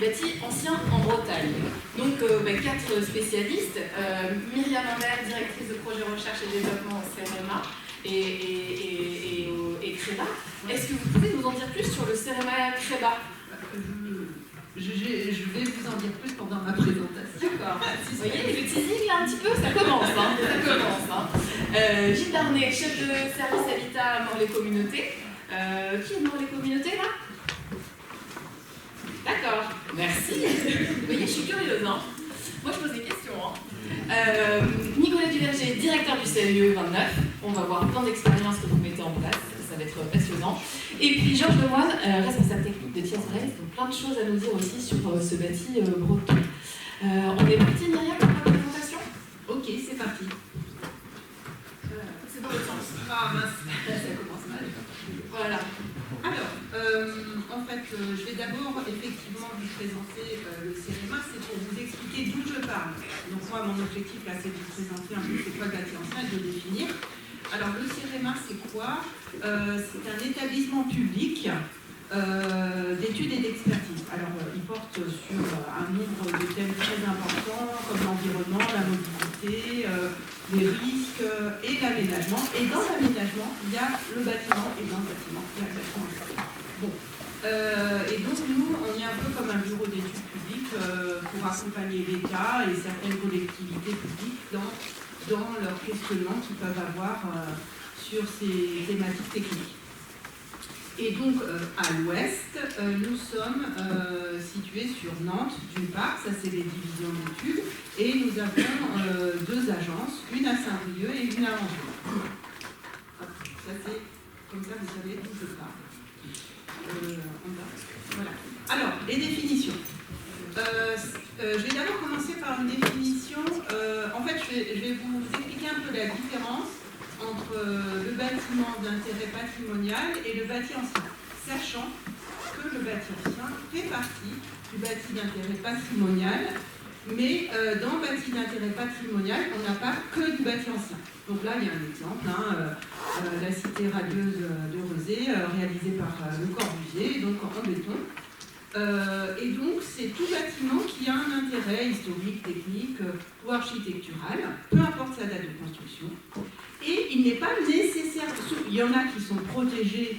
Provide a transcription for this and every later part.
bâtis anciens en Bretagne. Donc 4 spécialistes, Myriam Imbert, directrice de projet recherche et développement au CEREMA et CREBA. Est-ce que vous pouvez nous en dire plus sur le CEREMA CREBA? Je vais vous en dire plus pendant ma présentation. D'accord. Vous voyez, le teasing là un petit peu, ça commence. Gilles Darnay, chef de service Habitat à Morlaix-Communauté. Qui est de Morlaix-Communauté là? D'accord, merci. Vous voyez, je suis curieuse. Moi, je pose des questions. Nicolas Duverger, directeur du CLE 29. On va voir plein d'expériences que vous mettez en place. Ça va être passionnant. Et puis Georges Lemoine, responsable technique de Thiers Brest. Donc plein de choses à nous dire aussi sur ce bâti breton. On est parti, Myriam, pour la présentation? Ok, c'est parti. C'est dans le sens. Ah mince, ça commence mal. Voilà. Alors, en fait, je vais d'abord effectivement vous présenter le CEREMA, c'est pour vous expliquer d'où je parle. Donc moi, mon objectif là, c'est de vous présenter un peu c'est quoi le bâti ancien et de le définir. Alors le CEREMA, c'est quoi? C'est un établissement public d'études et d'expertise. Alors, il porte sur un nombre de thèmes très importants, comme l'environnement, la mobilité, les risques et l'aménagement. Et dans l'aménagement, il y a le bâtiment, et dans le bâtiment, il y a le bâtiment. Bon. Et donc, nous, on est un peu comme un bureau d'études publiques pour accompagner l'État et certaines collectivités publiques dans leurs questionnements qu'ils peuvent avoir sur ces thématiques techniques. Et donc, à l'ouest, nous sommes situés sur Nantes, d'une part, ça c'est les divisions d'études, et nous avons 2 agences, une à Saint-Brieuc et une à Angers. Ça c'est, comme ça vous savez d'où je parle. Voilà. Alors, les définitions. Je vais d'abord commencer par une définition. En fait, je vais vous expliquer un peu la différence entre le bâtiment d'intérêt patrimonial et le bâti ancien, sachant que le bâti ancien fait partie du bâti d'intérêt patrimonial, mais dans le bâti d'intérêt patrimonial, on n'a pas que du bâti ancien. Donc là, il y a un exemple, la cité radieuse de Rezé, réalisée par Le Corbusier, donc en béton. Et donc, c'est tout bâtiment qui a un intérêt historique, technique ou architectural, peu importe sa date de construction. Et il n'est pas nécessaire, il y en a qui sont protégés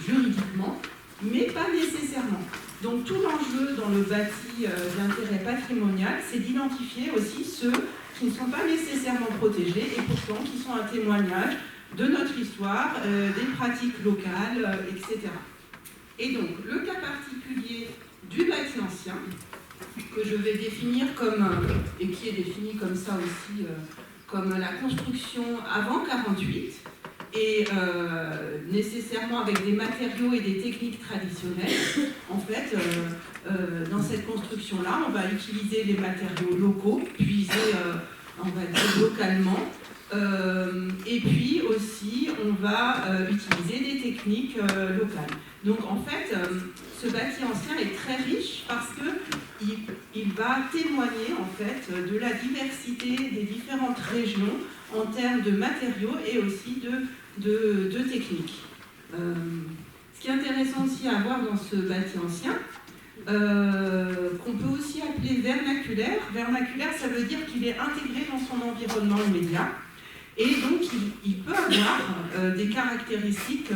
juridiquement, mais pas nécessairement. Donc tout l'enjeu dans le bâti d'intérêt patrimonial, c'est d'identifier aussi ceux qui ne sont pas nécessairement protégés et pourtant qui sont un témoignage de notre histoire, des pratiques locales, etc. Et donc le cas particulier du bâti ancien, que je vais définir comme, et qui est défini comme ça aussi, comme la construction avant 48, et nécessairement avec des matériaux et des techniques traditionnelles. En fait, dans cette construction-là, on va utiliser les matériaux locaux, puisés, on va dire, localement, et puis aussi, on va utiliser des techniques locales. Donc en fait, ce bâti ancien est très riche parce qu'il va témoigner en fait de la diversité des différentes régions en termes de matériaux et aussi de techniques. Ce qui est intéressant aussi à voir dans ce bâti ancien, qu'on peut aussi appeler vernaculaire. Vernaculaire, ça veut dire qu'il est intégré dans son environnement immédiat. Et donc, il peut avoir des caractéristiques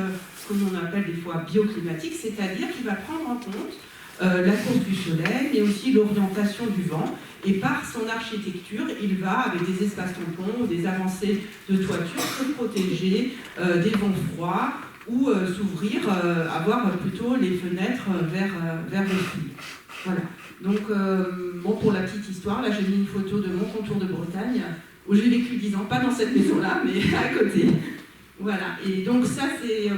que l'on appelle des fois bioclimatiques, c'est-à-dire qu'il va prendre en compte la course du soleil, mais aussi l'orientation du vent. Et par son architecture, il va, avec des espaces tampons ou des avancées de toiture, se protéger des vents froids ou s'ouvrir, avoir plutôt les fenêtres vers le sud. Voilà. Donc, bon, pour la petite histoire, là j'ai mis une photo de mon contour de Bretagne, où j'ai vécu 10 ans, pas dans cette maison-là, mais à côté. Voilà, et donc ça c'est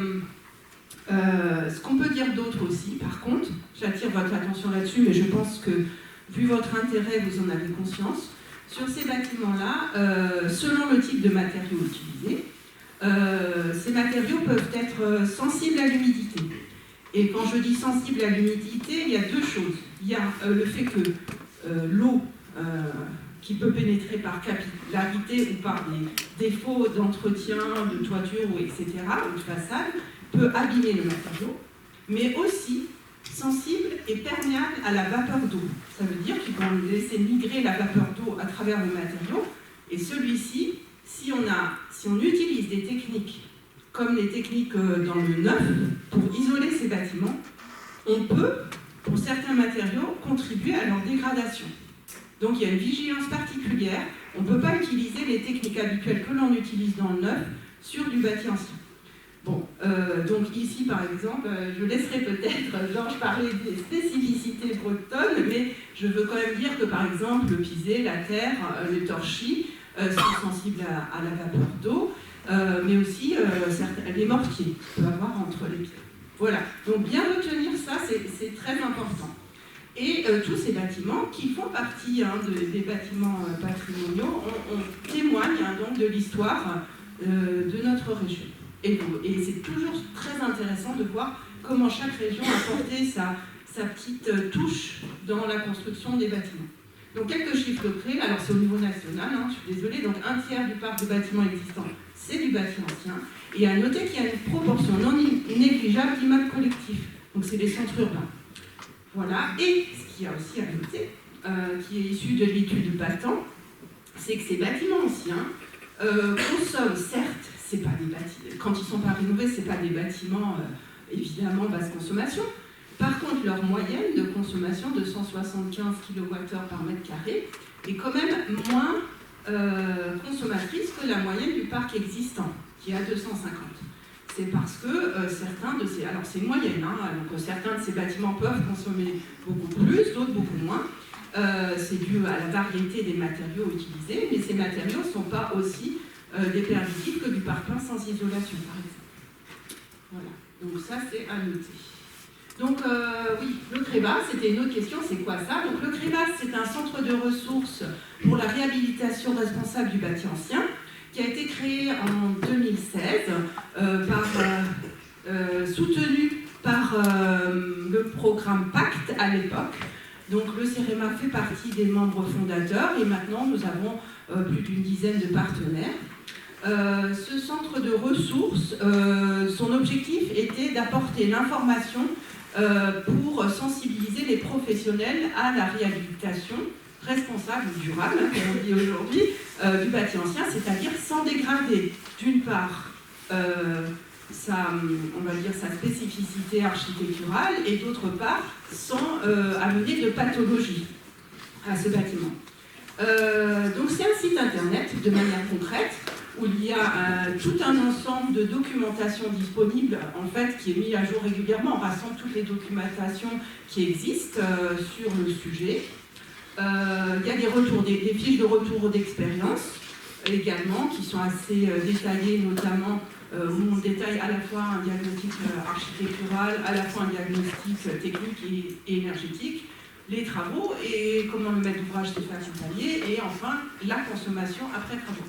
ce qu'on peut dire d'autre aussi. Par contre, j'attire votre attention là-dessus, mais je pense que, vu votre intérêt, vous en avez conscience. Sur ces bâtiments-là, selon le type de matériaux utilisés, ces matériaux peuvent être sensibles à l'humidité. Et quand je dis sensible à l'humidité, il y a 2 choses. Il y a le fait que l'eau qui peut pénétrer par capillarité ou par des défauts d'entretien, de toiture, ou etc., ou de façade, peut abîmer le matériau, mais aussi sensible et perméable à la vapeur d'eau. Ça veut dire qu'ils vont laisser migrer la vapeur d'eau à travers le matériau. Et celui-ci, si on utilise des techniques comme les techniques dans le neuf pour isoler ces bâtiments, on peut, pour certains matériaux, contribuer à leur dégradation. Donc il y a une vigilance particulière. On ne peut pas utiliser les techniques habituelles que l'on utilise dans le neuf sur du bâti ancien. Bon, donc ici par exemple, je laisserai peut-être Georges parler des spécificités bretonnes, mais je veux quand même dire que par exemple le pisé, la terre, les torchis sont sensibles à la vapeur d'eau, mais aussi les mortiers qu'on peut avoir entre les pierres. Voilà, donc bien retenir ça, c'est très important. Et tous ces bâtiments qui font partie des bâtiments patrimoniaux, on témoigne donc de l'histoire de notre région. Et c'est toujours très intéressant de voir comment chaque région a apporté sa petite touche dans la construction des bâtiments. Donc quelques chiffres clés, alors c'est au niveau national, je suis désolée, donc 1/3 du parc de bâtiments existants, c'est du bâti ancien. Et à noter qu'il y a une proportion non négligeable d'immeubles collectifs, donc c'est les centres urbains. Voilà, et ce qu'il y a aussi à noter, qui est issu de l'étude Battant, c'est que ces bâtiments anciens consomment, certes, c'est pas des bâtiments, quand ils ne sont pas rénovés, ce n'est pas des bâtiments évidemment basse consommation. Par contre, leur moyenne de consommation de 175 kWh par mètre carré est quand même moins consommatrice que la moyenne du parc existant, qui est à 250. C'est parce que certains de ces... Alors c'est une moyenne, donc certains de ces bâtiments peuvent consommer beaucoup plus, d'autres beaucoup moins. C'est dû à la variété des matériaux utilisés, mais ces matériaux ne sont pas aussi déperditifs que du parpaing sans isolation, par exemple. Voilà, donc ça c'est à noter. Donc oui, le CREBAS, c'était une autre question, c'est quoi ça? Donc le CREBAS, c'est un centre de ressources pour la réhabilitation responsable du bâti ancien, qui a été créé en 2016, soutenu par le programme Pacte à l'époque. Donc le CEREMA fait partie des membres fondateurs et maintenant nous avons plus d'une dizaine de partenaires. Ce centre de ressources, son objectif était d'apporter l'information pour sensibiliser les professionnels à la réhabilitation responsable ou durable, comme on dit aujourd'hui, du bâti ancien, c'est-à-dire sans dégrader, d'une part, on va dire sa spécificité architecturale et d'autre part, sans amener de pathologie à ce bâtiment. Donc c'est un site internet de manière concrète où il y a tout un ensemble de documentation disponible en fait qui est mis à jour régulièrement. On rassemble toutes les documentations qui existent sur le sujet. Il y a des fiches de retour d'expérience également qui sont assez détaillées, notamment où on détaille à la fois un diagnostic architectural, à la fois un diagnostic technique et énergétique, les travaux et comment le maître d'ouvrage s'est fait accompagner, et enfin la consommation après travaux.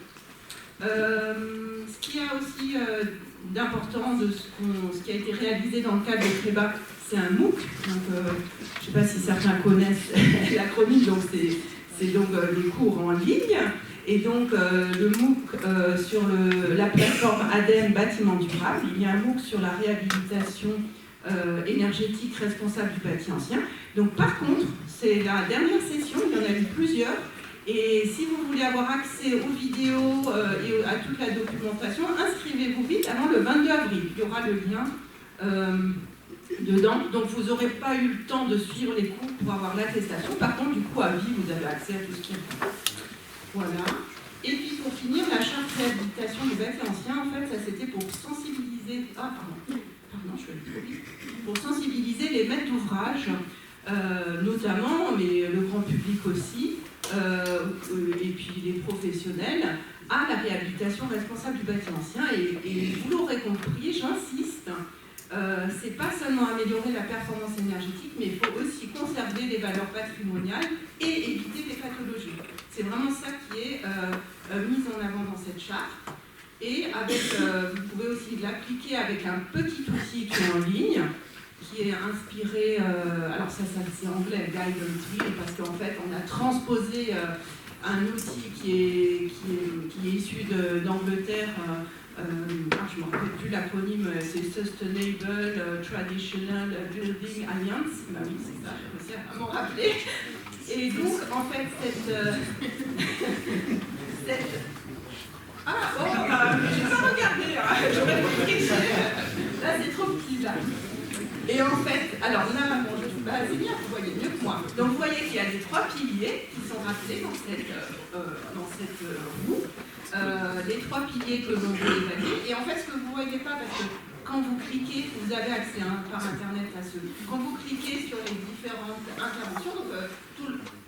Ce qui a aussi d'important de ce qui a été réalisé dans le cadre de CREBA, c'est un MOOC. Donc, je ne sais pas si certains connaissent l'acronyme, donc c'est donc des cours en ligne. Et donc le MOOC sur la plateforme ADEME Bâtiment Durable, il y a un MOOC sur la réhabilitation énergétique responsable du bâti ancien. Donc par contre, c'est la dernière session, il y en a eu plusieurs. Et si vous voulez avoir accès aux vidéos et à toute la documentation, inscrivez-vous vite avant le 22 avril. Il y aura le lien dedans. Donc vous n'aurez pas eu le temps de suivre les cours pour avoir l'attestation. Par contre, du coup, à vie, vous avez accès à tout ce qui est. Voilà. Et puis pour finir, la charte de réhabilitation du bâti ancien, en fait, ça c'était pour sensibiliser. Ah, pardon, je suis allée trop vite. Pour sensibiliser les maîtres d'ouvrage, notamment, mais le grand public aussi. Et puis les professionnels à la réhabilitation responsable du bâti ancien. Et vous l'aurez compris, j'insiste, c'est pas seulement améliorer la performance énergétique, mais il faut aussi conserver les valeurs patrimoniales et éviter les pathologies. C'est vraiment ça qui est mis en avant dans cette charte. Et avec, vous pouvez aussi l'appliquer avec un petit outil qui est en ligne, qui est inspiré, alors ça c'est anglais, Guidance Wheel, parce qu'en fait on a transposé un outil qui est issu d'Angleterre, je ne me rappelle plus l'acronyme, c'est Sustainable Traditional Building Alliance. Bah oui, c'est ça, j'ai réussi à m'en rappeler. Et donc, en fait, je vais pas regarder, j'aurais pu tricher. Là, c'est trop petit, là. Et en fait, alors là, bon, c'est bien, vous voyez mieux que moi. Donc, vous voyez qu'il y a les 3 piliers qui sont rappelés dans cette roue. Les 3 piliers que l'on peut évaluer. Et en fait, ce que vous ne voyez pas, parce que quand vous cliquez, vous avez accès par Internet à ce. Quand vous cliquez sur les différentes interventions, donc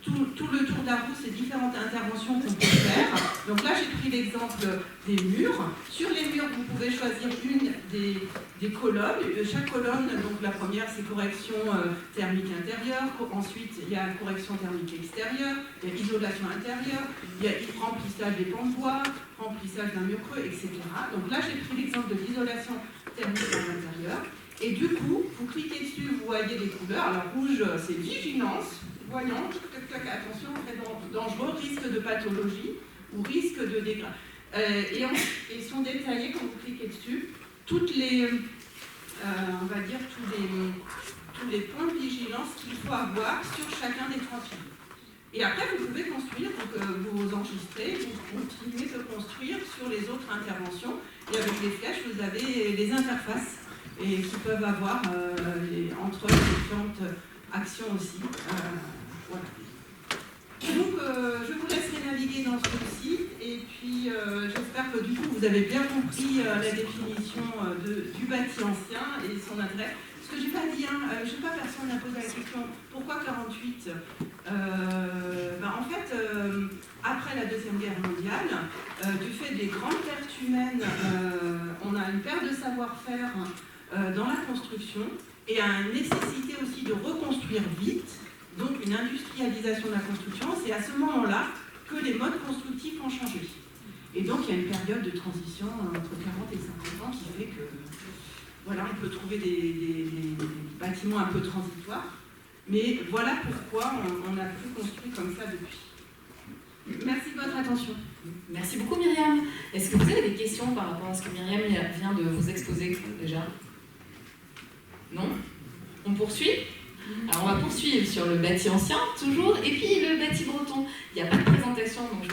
tout le tour de la roue, c'est différentes interventions qu'on peut faire. Donc là, j'ai pris l'exemple des murs. Sur les murs, vous pouvez choisir une des colonnes. Chaque colonne, donc la première, c'est correction thermique intérieure. Ensuite, il y a correction thermique extérieure. Il y a isolation intérieure. Il y a remplissage des pans de bois, remplissage d'un mur creux, etc. Donc là, j'ai pris l'exemple de l'isolation thermique à l'intérieur. Et du coup, vous cliquez dessus, vous voyez les couleurs. Alors rouge, c'est vigilance. Voyant, attention, dangereux, risque de pathologie ou risque de dégâts. Et sont détaillés, quand vous cliquez dessus, toutes les, on va dire, tous les points de vigilance qu'il faut avoir sur chacun des 3 piliers. Et après, vous pouvez construire, donc vous enregistrez, vous continuez de construire sur les autres interventions. Et avec les flèches, vous avez les interfaces et qui peuvent avoir entre les différentes actions aussi. Voilà. Donc, je vous laisserai naviguer dans ce site et puis j'espère que du coup vous avez bien compris la définition du bâti ancien et son intérêt. Ce que j'ai pas dit, je ne sais pas, personne n'a posé la question pourquoi 48 en fait, après la Deuxième Guerre mondiale, du fait des grandes pertes humaines, on a une perte de savoir-faire dans la construction et a une nécessité aussi de reconstruire vite. Donc une industrialisation de la construction, c'est à ce moment-là que les modes constructifs ont changé. Et donc il y a une période de transition entre 40 et 50 ans qui fait que voilà, on peut trouver des bâtiments un peu transitoires, mais voilà pourquoi on a pu construire comme ça depuis. Merci de votre attention. Merci beaucoup Myriam. Est-ce que vous avez des questions par rapport à ce que Myriam vient de vous exposer déjà? Non? On poursuit? Alors on va poursuivre sur le bâti ancien, toujours, et puis le bâti breton. Il n'y a pas de présentation, donc je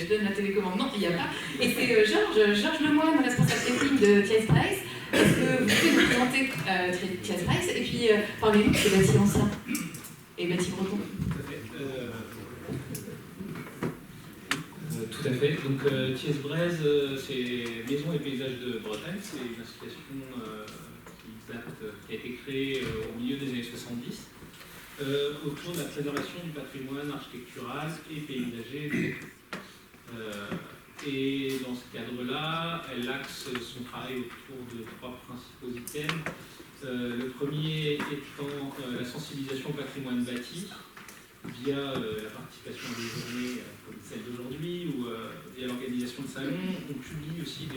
donne la télécommande. Non, il n'y a pas. Et c'est Georges Lemoine, responsable technique de Thiès Price. Est-ce que vous pouvez nous présenter Thiès Price et puis parlez-nous de ce bâti ancien et bâti breton? Tout à fait. Donc Thiès-Braise, c'est Maisons et Paysages de Bretagne. C'est une association qui a été créée au milieu des années 70 autour de la préservation du patrimoine architectural et paysager. Et dans ce cadre-là, elle axe son travail autour de 3 principaux items. Le premier étant la sensibilisation au patrimoine bâti via la participation à des journées comme celle d'aujourd'hui ou via l'organisation de salons. On publie aussi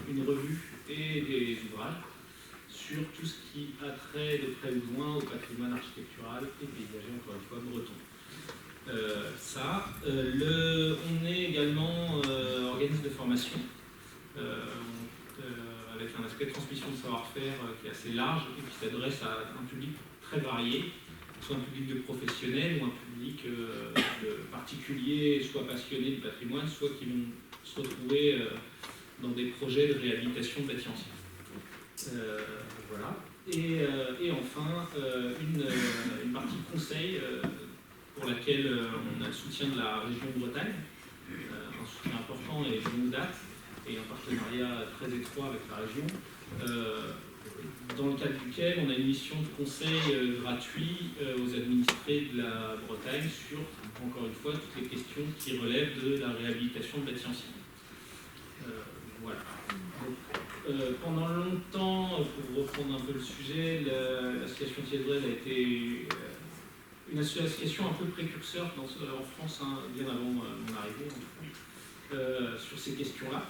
une revue et des ouvrages sur tout ce qui a trait de près ou de loin au patrimoine architectural et paysager, encore une fois, breton. On est également organisme de formation, avec un aspect de transmission de savoir-faire qui est assez large et qui s'adresse à un public très varié, soit un public de professionnels ou un public de particuliers, soit passionnés du patrimoine, soit qui vont se retrouver dans des projets de réhabilitation de bâtiments anciens. Voilà. Et enfin, une partie conseil pour laquelle on a le soutien de la région de Bretagne, un soutien important et de longue date, et un partenariat très étroit avec la région, dans le cadre duquel on a une mission de conseil gratuit aux administrés de la Bretagne sur, encore une fois, toutes les questions qui relèvent de la réhabilitation de bâtiments anciens. Voilà. Pendant longtemps, pour reprendre un peu le sujet, l'association Thiès-Braise a été une association un peu précurseur en France, bien avant mon arrivée, sur ces questions-là,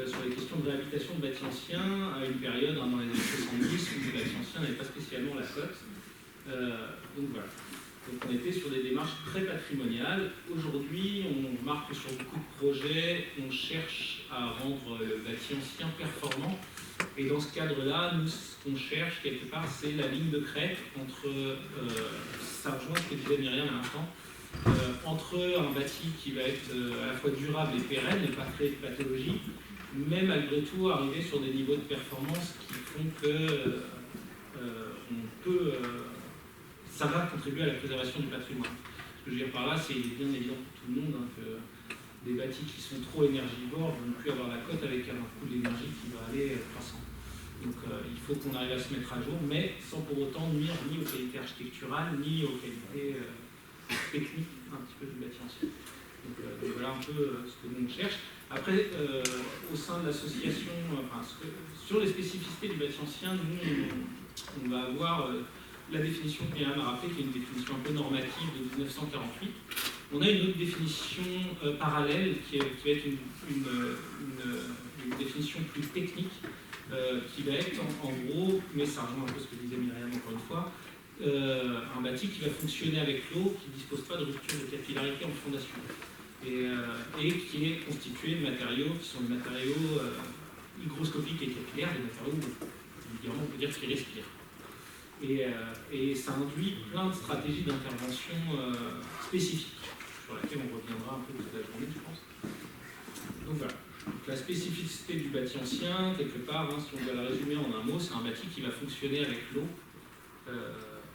sur les questions de réhabilitation de bâtiments anciens, à une période dans les années 70 où les bâtiments anciens n'avaient pas spécialement la cote. Donc voilà. Donc on était sur des démarches très patrimoniales. Aujourd'hui, on remarque que sur beaucoup de projets, on cherche à rendre le bâti ancien performant. Et dans ce cadre-là, nous, ce qu'on cherche quelque part, c'est la ligne de crête entre, ça rejoint ce que disait Myriam à l'instant, entre un bâti qui va être à la fois durable et pérenne, et pas créer de pathologie, mais malgré tout arriver sur des niveaux de performance qui font que on peut, ça va contribuer à la préservation du patrimoine. Ce que je veux dire par là, c'est bien évident pour tout le monde hein, que des bâtis qui sont trop énergivores vont plus avoir la cote avec un coût d'énergie qui va aller croissant. Donc il faut qu'on arrive à se mettre à jour, mais sans pour autant nuire ni aux qualités architecturales, ni aux qualités techniques un petit peu du bâti ancien. Donc voilà un peu ce que nous on cherche. Après, au sein de l'association, sur les spécificités du bâti ancien, nous on va avoir la définition que Myriam a rappelée, qui est une définition un peu normative de 1948. On a une autre définition parallèle qui va être une définition plus technique, qui va être en gros, mais ça rejoint un peu ce que disait Myriam encore une fois, un bâti qui va fonctionner avec l'eau, qui ne dispose pas de rupture de capillarité en fondation, et qui est constitué de matériaux qui sont des matériaux hygroscopiques et capillaires, des matériaux, on peut dire qui respirent. Et ça induit plein de stratégies d'intervention spécifiques, sur laquelle on reviendra un peu toute la journée, je pense. Donc voilà. Donc, la spécificité du bâti ancien, quelque part, hein, si on doit la résumer en un mot, c'est un bâti qui va fonctionner avec l'eau.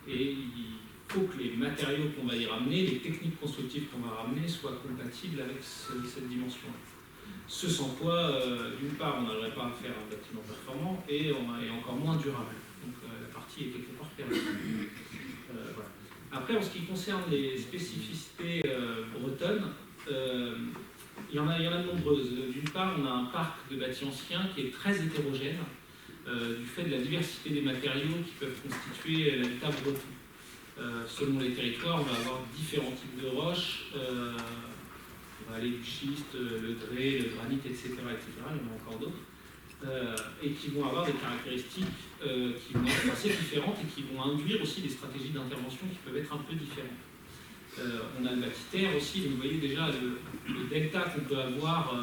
Et il faut que les matériaux qu'on va y ramener, les techniques constructives qu'on va ramener, soient compatibles avec cette dimension. Ce sans quoi, d'une part, on n'arriverait pas à faire un bâtiment performant et encore moins durable. Donc la partie est quelque part perdue. Voilà. Après, en ce qui concerne les spécificités bretonnes, il y en a de nombreuses. D'une part, on a un parc de bâtis anciens qui est très hétérogène, du fait de la diversité des matériaux qui peuvent constituer l'habitat breton. Selon les territoires, on va avoir différents types de roches. On va aller du schiste, le grès, le granit, etc., etc. Il y en a encore d'autres. Et qui vont avoir des caractéristiques qui vont être assez différentes et qui vont induire aussi des stratégies d'intervention qui peuvent être un peu différentes. On a le bâti-terre aussi, donc vous voyez déjà le delta qu'on peut avoir,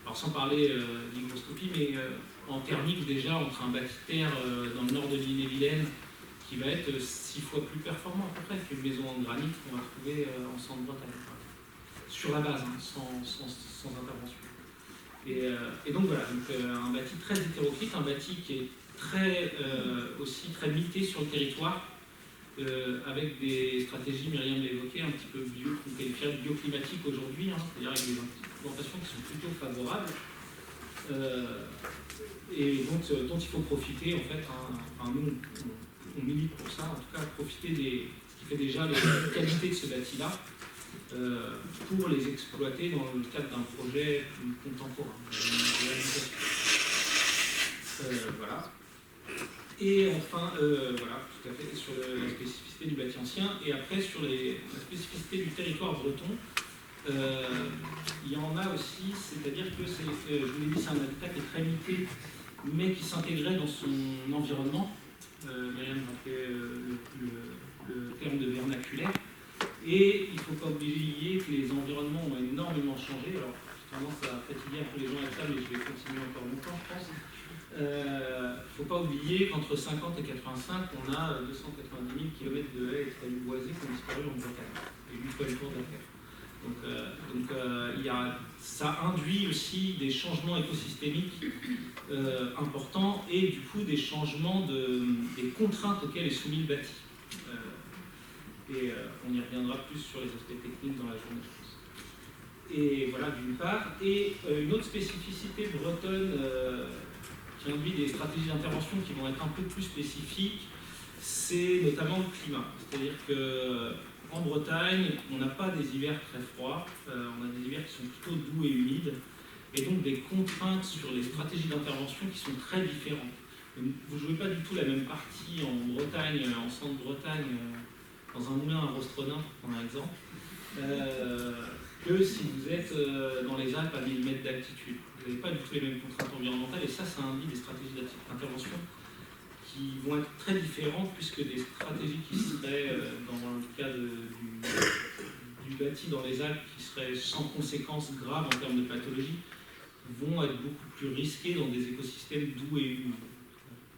alors sans parler d'hygroscopie, mais en thermique déjà entre un bâti-terre dans le nord de l'île-et-Vilaine qui va être 6 fois plus performant à peu près qu'une maison en granit qu'on va trouver en Centre-Bretagne. Sur la base, hein, sans intervention. Et donc voilà, donc, un bâti très hétéroclite, un bâti qui est aussi très mité sur le territoire, avec des stratégies, Myriam l'a évoqué, un petit peu qu'on qualifie de bioclimatiques aujourd'hui, hein, c'est-à-dire avec des implantations qui sont plutôt favorables, et dont il faut profiter, en fait, nous on milite pour ça, en tout cas profiter ce qui fait déjà les qualités de ce bâti-là, pour les exploiter dans le cadre d'un projet plus contemporain. Voilà. Et enfin, voilà, tout à fait, sur la spécificité du bâti ancien, et après sur la spécificité du territoire breton, il y en a aussi, c'est-à-dire que, je vous l'ai dit, c'est un habitat qui est très limité, mais qui s'intégrait dans son environnement. Myriam rappelait le terme de vernaculaire. Et il ne faut pas oublier que les environnements ont énormément changé. Alors, j'ai tendance à fatiguer un peu les gens avec ça, mais je vais continuer encore longtemps, je pense. Il ne faut pas oublier qu'entre 50 et 85, on a 290 000 km de haies et de talus boisés qui ont disparu en Bretagne, et 8 fois le tour de la Terre. Donc ça induit aussi des changements écosystémiques importants et du coup des changements des contraintes auxquelles est soumis le bâti. On y reviendra plus sur les aspects techniques dans la journée, je pense. Et voilà, d'une part. Et une autre spécificité bretonne qui induit des stratégies d'intervention qui vont être un peu plus spécifiques, c'est notamment le climat. C'est-à-dire qu'en Bretagne, on n'a pas des hivers très froids, on a des hivers qui sont plutôt doux et humides, et donc des contraintes sur les stratégies d'intervention qui sont très différentes. Vous ne jouez pas du tout la même partie en Bretagne, en centre-Bretagne, dans un moulin à Rostronin, pour prendre un exemple, que si vous êtes dans les Alpes à 1000 mètres d'altitude. Vous n'avez pas du tout les mêmes contraintes environnementales, et ça induit des stratégies d'intervention qui vont être très différentes, puisque des stratégies qui seraient, dans le cas de bâtis dans les Alpes qui seraient sans conséquences graves en termes de pathologie vont être beaucoup plus risqués dans des écosystèmes doux et humides.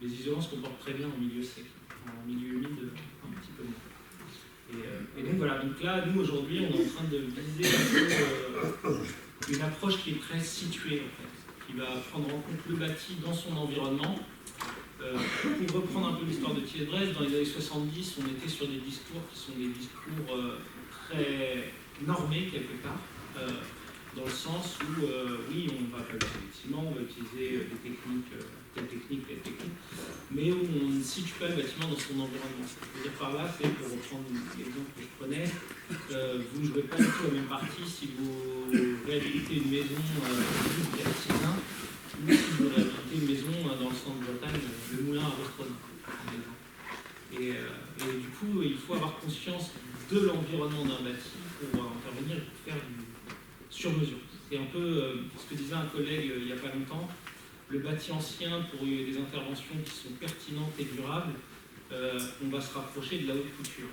Les isolants se comportent très bien en milieu sec, en milieu humide un petit peu moins. Et donc voilà, donc là, nous aujourd'hui, on est en train de viser un peu, une approche qui est très située en fait, qui va prendre en compte le bâti dans son environnement. Pour reprendre un peu l'histoire de Thiers-Brest, dans les années 70, on était sur des discours qui sont des discours très normés quelque part, dans le sens où, oui, on va fabriquer des bâtiments, on va utiliser des techniques, telle technique, mais où on ne situe pas le bâtiment dans son environnement. Ce que je veux dire par là, c'est, pour reprendre l'exemple que je prenais, vous ne jouez pas du tout la même partie si vous réhabilitez une maison à Tissin, ou si vous réhabilitez une maison dans le centre de Bretagne, le moulin à Rostron. Et du coup, il faut avoir conscience de l'environnement d'un bâti pour intervenir et pour faire du sur-mesure. C'est un peu ce que disait un collègue il n'y a pas longtemps, le bâti ancien, pour des interventions qui sont pertinentes et durables, on va se rapprocher de la haute couture.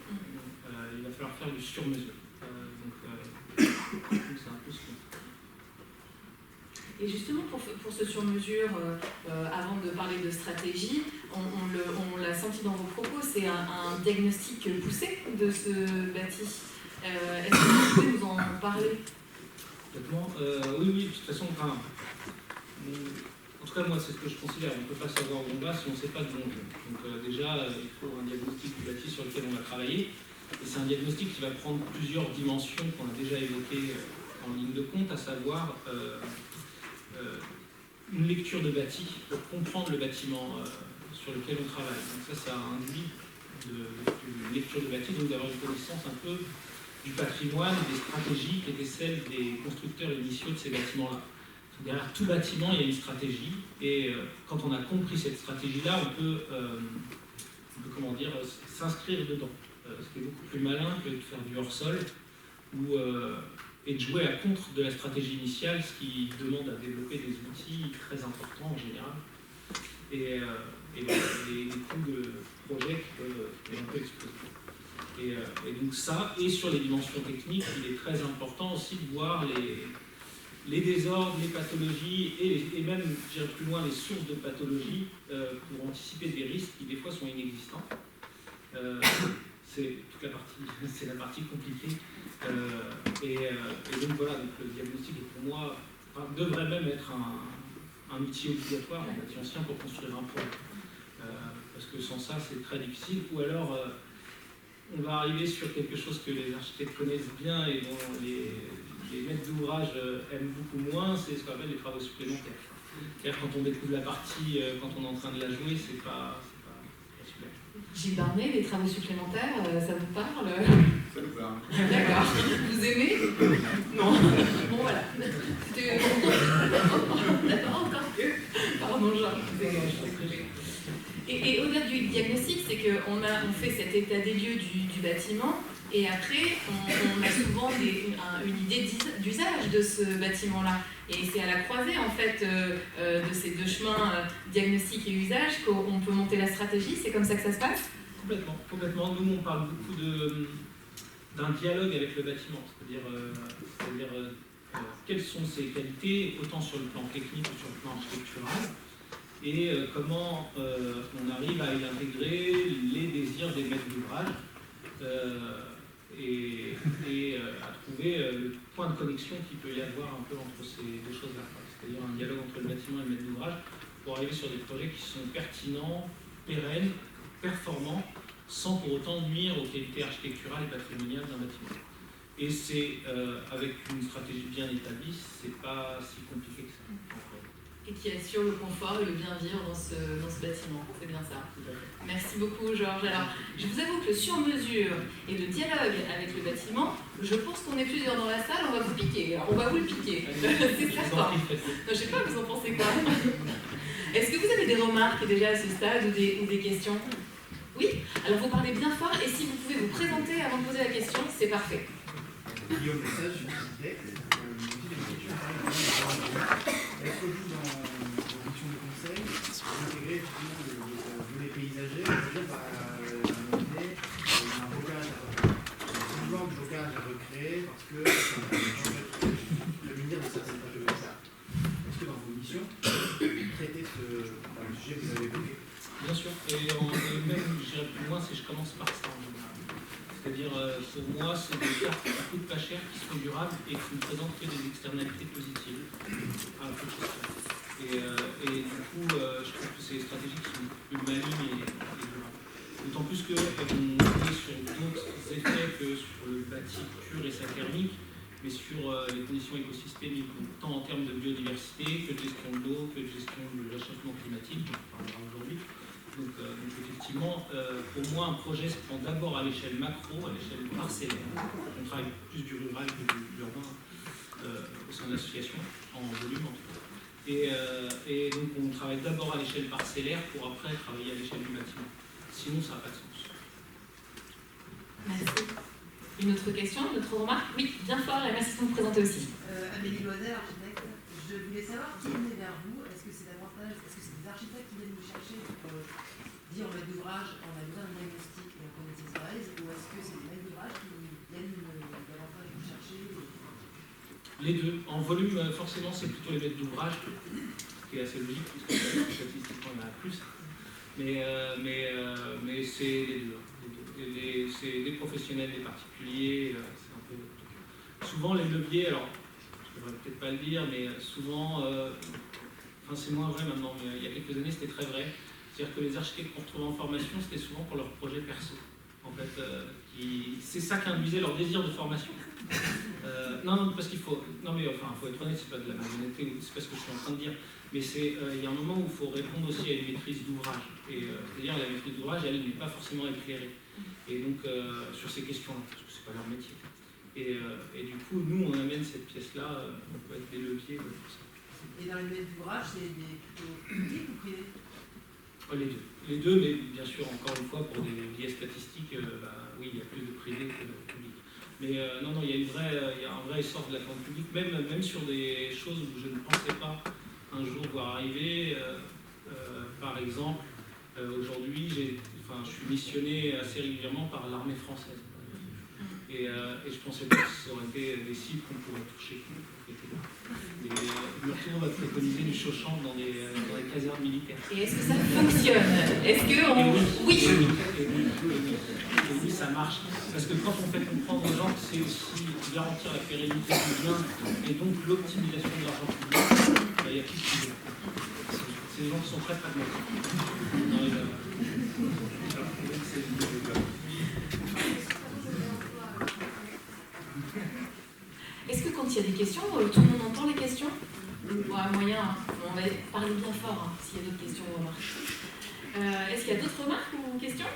Il va falloir faire du sur-mesure. Donc c'est un peu ce qu'on... Et justement, pour ce sur-mesure, avant de parler de stratégie, on l'a senti dans vos propos, c'est un diagnostic poussé de ce bâti. Est-ce que vous pouvez nous en parler? Oui, de toute façon, en tout cas, moi, c'est ce que je considère. On ne peut pas savoir où on va si on ne sait pas d'où on vient. Donc déjà, il faut un diagnostic du bâti sur lequel on va travailler. Et c'est un diagnostic qui va prendre plusieurs dimensions qu'on a déjà évoquées en ligne de compte, à savoir une lecture de bâti pour comprendre le bâtiment sur lequel on travaille. Donc ça induit une lecture de bâti, donc d'avoir une connaissance un peu du patrimoine et des stratégies qui étaient celles des constructeurs initiaux de ces bâtiments-là. Derrière tout bâtiment, il y a une stratégie, et quand on a compris cette stratégie-là, on peut s'inscrire dedans. Ce qui est beaucoup plus malin que de faire du hors-sol et de jouer à contre de la stratégie initiale, ce qui demande à développer des outils très importants en général, et des coûts de projet qui peuvent un peu exploser. Et donc ça, et sur les dimensions techniques, il est très important aussi de voir les désordres, les pathologies, et même, je dirais plus loin, les sources de pathologies pour anticiper des risques qui des fois sont inexistants. C'est la partie compliquée. Et donc voilà, donc le diagnostic est pour moi, devrait même être un outil obligatoire en bâti ancien pour construire un projet. Parce que sans ça, c'est très difficile. Ou alors, on va arriver sur quelque chose que les architectes connaissent bien et dont les maîtres d'ouvrage aiment beaucoup moins, c'est ce qu'on appelle les travaux supplémentaires. C'est-à-dire quand on découvre la partie, quand on est en train de la jouer, c'est pas super. Gilles Barnet, les travaux supplémentaires, ça vous parle? Ça nous parle. D'accord. Vous aimez? Non. Bon, voilà. C'était... D'accord, encore que... Pardon, Jean. Et au-delà du diagnostic, c'est qu'on fait cet état des lieux du bâtiment, et après, on a souvent une idée d'usage de ce bâtiment-là. Et c'est à la croisée, en fait, de ces deux chemins, diagnostic et usage, qu'on peut monter la stratégie. C'est comme ça que ça se passe? Complètement. Nous, on parle beaucoup d'un dialogue avec le bâtiment, c'est-à-dire quelles sont ses qualités, autant sur le plan technique que sur le plan architectural, et comment on arrive à y intégrer les désirs des maîtres d'ouvrage, et à trouver le point de connexion qu'il peut y avoir un peu entre ces deux choses-là. C'est-à-dire un dialogue entre le bâtiment et le maître d'ouvrage pour arriver sur des projets qui sont pertinents, pérennes, performants, sans pour autant nuire aux qualités architecturales et patrimoniales d'un bâtiment. Et c'est, avec une stratégie bien établie, c'est pas si compliqué que ça. Et qui assure le confort et le bien-vivre dans ce bâtiment. C'est bien ça. Merci beaucoup, Georges. Alors, je vous avoue que le sur-mesure et le dialogue avec le bâtiment, je pense qu'on est plusieurs dans la salle, on va vous piquer. On va vous le piquer. C'est certain. Je ne sais pas, vous en pensez quoi? Est-ce que vous avez des remarques déjà à ce stade ou des questions? Oui? Alors, vous parlez bien fort, et si vous pouvez vous présenter avant de poser la question, c'est parfait. Guillaume Message, je suis architecte. Est-ce que vous, dans vos fonctions de conseil, vous intégrez effectivement le volet paysager, c'est-à-dire à un moment donné, il y a un bocage à recréer. Si je vois un bocage à recréer, créé parce que le ministère de certaines tâches de l'État. Est-ce que dans vos missions, vous traitez le sujet que vous avez évoqué? Bien sûr, et même, j'irai plus loin, je commence par ça en général. C'est-à-dire, pour moi, c'est des cartes qui coûtent pas cher, qui sont durables et qui ne présentent que des externalités positives à peu de choses. Et du coup, je trouve que c'est des stratégies qui sont plus malignes et durables. D'autant plus qu'on est sur d'autres effets que sur le bâti pur et sa thermique, mais sur les conditions écosystémiques, tant en termes de biodiversité que de gestion de l'eau, que de gestion du réchauffement climatique, on en parlera aujourd'hui. Donc effectivement, pour moi, un projet se prend d'abord à l'échelle macro, à l'échelle parcellaire. On travaille plus du rural que de l'urbain au sein de l'association, en volume en tout cas. Et donc on travaille d'abord à l'échelle parcellaire pour après travailler à l'échelle du bâtiment. Sinon, ça n'a pas de sens. Merci. Une autre question, une autre remarque? Oui, bien fort, et merci de vous présenter aussi. Amélie Loisel, architecte. Je voulais savoir qui venait vers vous. Est-ce que c'est des architectes qui viennent vous chercher pour dire en maître d'ouvrage, on a besoin d'un diagnostic et on connaît ses size, ou est-ce que c'est des maîtres d'ouvrage qui viennent davantage vous chercher? Les deux. En volume, forcément, c'est plutôt les maîtres d'ouvrage, ce qui est assez logique, puisque statistiquement, on en a plus. Mais c'est les deux. C'est des professionnels, des particuliers. C'est un peu... Souvent, les leviers, alors, je ne devrais peut-être pas le dire, mais souvent, enfin, c'est moins vrai maintenant, mais il y a quelques années, c'était très vrai. C'est-à-dire que les architectes qu'on retrouvait en formation, c'était souvent pour leur projet perso. En fait, c'est ça qui induisait leur désir de formation. Non, parce qu'il faut... Non, mais enfin, il faut être honnête, c'est pas de la malhonnêteté, c'est pas ce que je suis en train de dire. Mais il y a un moment où il faut répondre aussi à une maîtrise d'ouvrage. C'est-à-dire la maîtrise d'ouvrage, elle n'est pas forcément éclairée. Et donc, sur ces questions-là, parce que c'est pas leur métier. Et du coup, nous, on amène cette pièce-là, on peut être des leviers pour ça. Et dans les maîtres d'ouvrage, c'est plutôt public ou privé? Les deux, mais bien sûr, encore une fois, pour des biais statistiques, oui, il y a plus de privé que de public. Mais non, il y a un vrai essor de la commande publique, même sur des choses où je ne pensais pas un jour voir arriver. Par exemple, aujourd'hui, je suis missionné assez régulièrement par l'armée française. Et je ne pensais pas que ce aurait été des cibles qu'on pourrait toucher. Et le retour va préconiser du Chauchamp dans les casernes militaires. Et est-ce que ça fonctionne? Est-ce que on... Oui. Et oui, ça marche. Parce que quand on fait comprendre aux gens que c'est aussi garantir la pérennité du bien et donc l'optimisation de l'argent public, il y a plus de sujet. C'est des gens qui sont très pragmatiques. Est-ce que quand il y a des questions, tout le monde entend les questions? Moyen, on va parler bien fort s'il y a d'autres questions ou remarques. Est-ce qu'il y a d'autres remarques ou questions?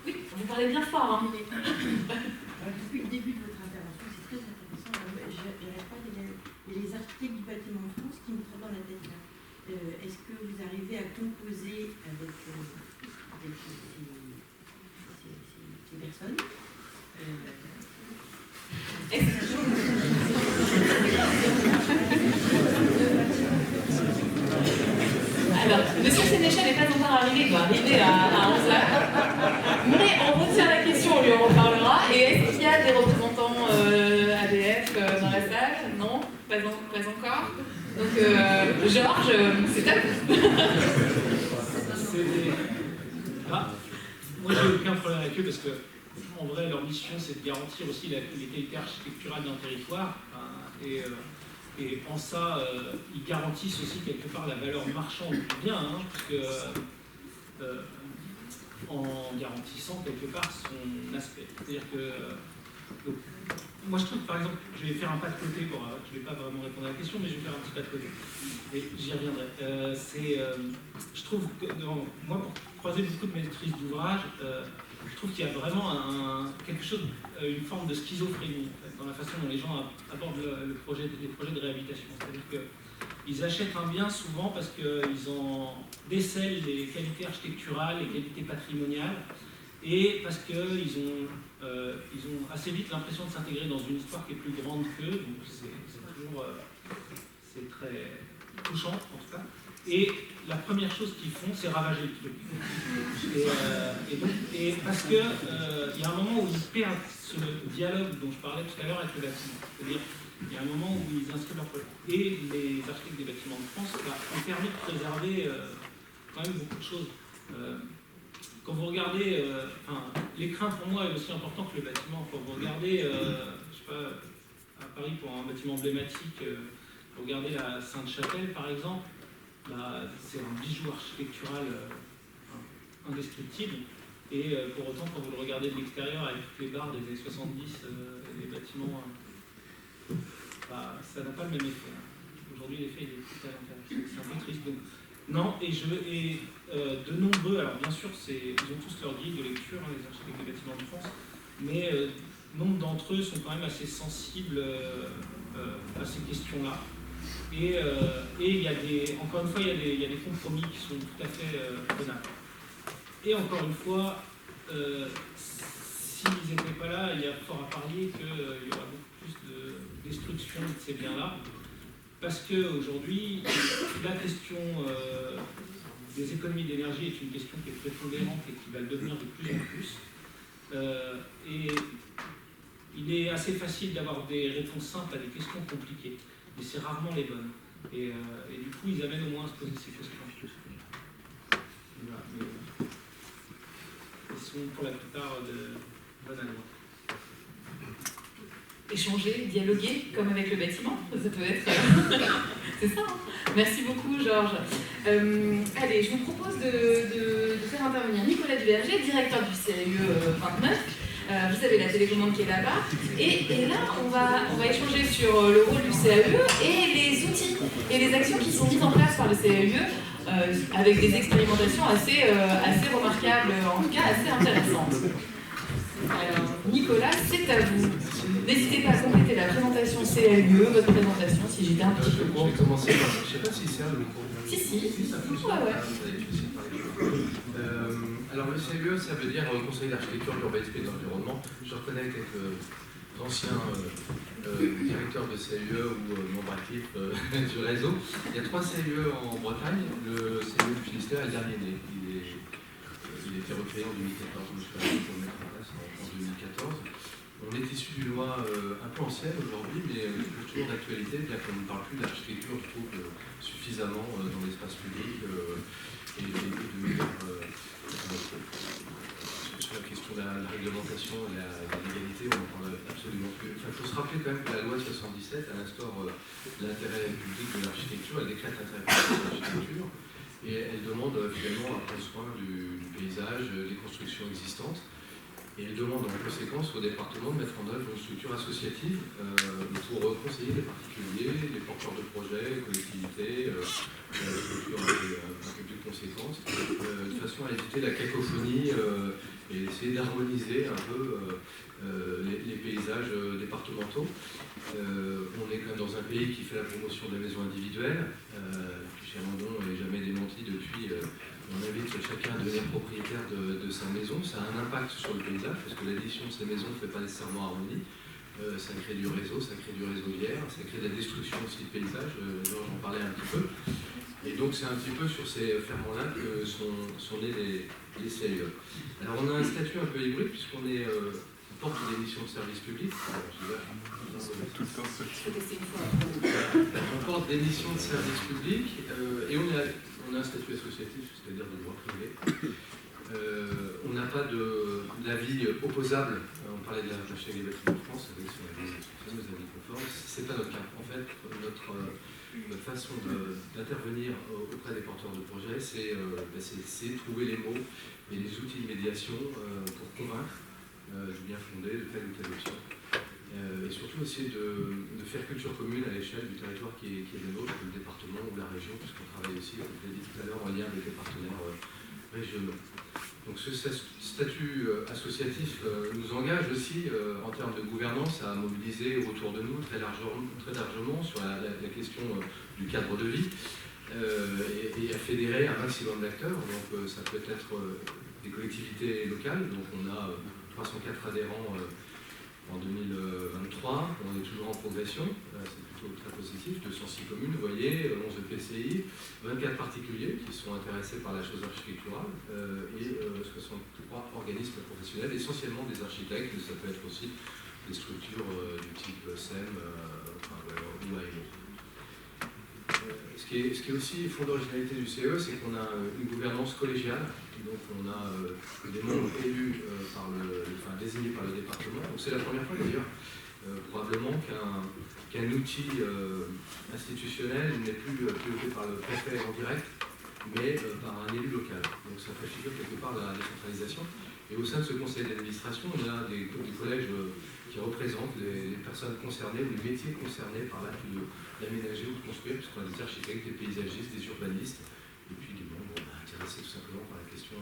Oui, vous parlez bien fort. Depuis le début de votre intervention, c'est très intéressant. Il y a les architectes du bâtiment en France qui me trottent dans la tête là. Est-ce que vous arrivez à composer avec ces personnes? Alors, Monsieur Sénéchal n'est pas encore arrivé, il doit arriver à 11h. Mais on retient la question, on lui en reparlera. Et est-ce qu'il y a des représentants ADF dans la salle? Non, pas encore. Donc, Georges, c'est à vous. Moi, j'ai aucun problème avec eux parce que, en vrai, leur mission, c'est de garantir aussi les qualités architecturales d'un territoire. Et en ça, ils garantissent aussi quelque part la valeur marchande du bien, puisque en garantissant quelque part son aspect. C'est-à-dire que moi je trouve par exemple, je vais faire un pas de côté, je ne vais pas vraiment répondre à la question, mais je vais faire un petit pas de côté. Et j'y reviendrai. Je trouve que, moi pour croiser beaucoup de maîtrises d'ouvrage, je trouve qu'il y a vraiment quelque chose, une forme de schizophrénie en fait, dans la façon dont les gens abordent les projets de réhabilitation. C'est-à-dire qu'ils achètent un bien souvent parce qu'ils en décèlent les qualités architecturales, les qualités patrimoniales, et parce qu'ils ont assez vite l'impression de s'intégrer dans une histoire qui est plus grande qu'eux, donc c'est très touchant en tout cas. Et la première chose qu'ils font, c'est ravager le truc. Et parce que il y a un moment où ils perdent ce dialogue dont je parlais tout à l'heure avec le bâtiment. C'est-à-dire, il y a un moment où ils inscrivent leur projet. Et les architectes des bâtiments de France ont permis de préserver quand même beaucoup de choses. Quand vous regardez, l'écrin pour moi est aussi important que le bâtiment. Quand vous regardez, je sais pas, à Paris pour un bâtiment emblématique, vous regardez la Sainte-Chapelle par exemple, c'est un bijou architectural indestructible. Et pour autant, quand vous le regardez de l'extérieur avec toutes les barres des années 70, les bâtiments, ça n'a pas le même effet. Aujourd'hui, l'effet est tout à l'intérieur. C'est un peu triste. Donc, non, et de nombreux, alors bien sûr, ils ont tous leur guide de lecture, les architectes des bâtiments de France, mais nombre d'entre eux sont quand même assez sensibles à ces questions-là. Et il y a encore une fois, il y a des compromis qui sont tout à fait prenables. Et encore une fois, s'ils n'étaient pas là, il y a fort à parier qu'il y aura beaucoup plus de destruction de ces biens-là. Parce qu'aujourd'hui, la question des économies d'énergie est une question qui est prépondérante et qui va le devenir de plus en plus. Et il est assez facile d'avoir des réponses simples à des questions compliquées, mais c'est rarement les bonnes. Et du coup, ils amènent au moins à se poser ces questions. Voilà, mais, ils sont pour la plupart de bonnes à droite. Échanger, dialoguer, comme avec le bâtiment, ça peut être... c'est ça, hein. Merci beaucoup, Georges. Allez, je vous propose de faire intervenir Nicolas Duverger, directeur du CAE 29. Vous avez la télécommande qui est là-bas. Et là, on va échanger sur le rôle du CAE et les outils et les actions qui sont mises en place par le CAE avec des expérimentations assez remarquables, en tout cas assez intéressantes. Alors, Nicolas, c'est à vous. N'hésitez pas à compléter la présentation CAE, votre présentation, si j'étais un petit peu Je vais commencer par... Je ne sais pas si c'est le micro. Si, ça fonctionne. ouais. Alors le CAE, ça veut dire Conseil d'architecture, d'urbanisme et d'environnement. Je reconnais quelques anciens directeurs de CAE ou membres actifs du réseau. Il y a 3 CAE en Bretagne. Le CAE du Finistère est le dernier né. Il a été recréé en 2014. Je me suis arrêté pour le mettre en place en 2014. On est issu d'une loi un peu ancienne aujourd'hui, mais toujours d'actualité, bien qu'on ne parle plus d'architecture, je trouve, suffisamment dans l'espace public et de manière sur la question de la réglementation et de la légalité, on en parle absolument plus. Enfin, il faut se rappeler quand même que la loi de 77, à l'instar de l'intérêt public de l'architecture, elle décrète l'intérêt public de l'architecture et elle demande finalement un prendre soin du paysage, des constructions existantes. Et elle demande en conséquence au département de mettre en œuvre une structure associative pour conseiller les particuliers, les porteurs de projets, les collectivités, structures un peu plus conséquentes, de façon à éviter la cacophonie et essayer d'harmoniser un peu les paysages départementaux. On est quand même dans un pays qui fait la promotion de la maison individuelle. Chez-Mandon n'est jamais démenti depuis. On invite chacun à devenir propriétaire de sa maison. Ça a un impact sur le paysage, parce que l'addition de ces maisons ne fait pas nécessairement harmonie. Ça crée du réseau, ça crée du réseau d'hier, ça crée de la destruction aussi de paysage. J'en parlais un petit peu. Et donc c'est un petit peu sur ces ferments-là que sont nés les CAE. Alors on a un statut un peu hybride, puisqu'on est porte des missions de service public. On porte des missions de service public et on a un statut associatif, c'est-à-dire de droit privé. On n'a pas d'avis opposable. On parlait de la recherche des bâtiments de France avec son fameux avis conforme. Ce n'est pas notre cas. En fait, notre façon d'intervenir auprès des porteurs de projets, c'est trouver les mots et les outils de médiation pour convaincre du bien fondé de telle ou telle option. Et surtout essayer de faire culture commune à l'échelle du territoire qui est le nôtre, le département ou la région, puisqu'on travaille aussi, comme je l'ai dit tout à l'heure, en lien avec les partenaires régionaux. Donc ce statut associatif nous engage aussi, en termes de gouvernance, à mobiliser autour de nous très largement sur la question du cadre de vie et à fédérer un maximum d'acteurs. Donc ça peut être des collectivités locales, donc on a 304 adhérents en 2023, 3, on est toujours en progression, c'est plutôt très positif, 206 communes, vous voyez, 11 PCI, 24 particuliers qui sont intéressés par la chose architecturale et 63 organismes professionnels, essentiellement des architectes, mais ça peut être aussi des structures du type SEM ou AMO. Ce qui est aussi fond d'originalité du CE, c'est qu'on a une gouvernance collégiale, donc on a des membres élus désignés par le département. Donc c'est la première fois d'ailleurs, probablement qu'un outil institutionnel n'est plus piloté par le préfet en direct, mais par un élu local. Donc ça préfigure quelque part la décentralisation. Et au sein de ce conseil d'administration, on a des collèges qui représentent les personnes concernées ou les métiers concernés par l'acte d'aménager ou de construire, puisqu'on a des architectes, des paysagistes, des urbanistes, et puis des membres intéressés tout simplement par la question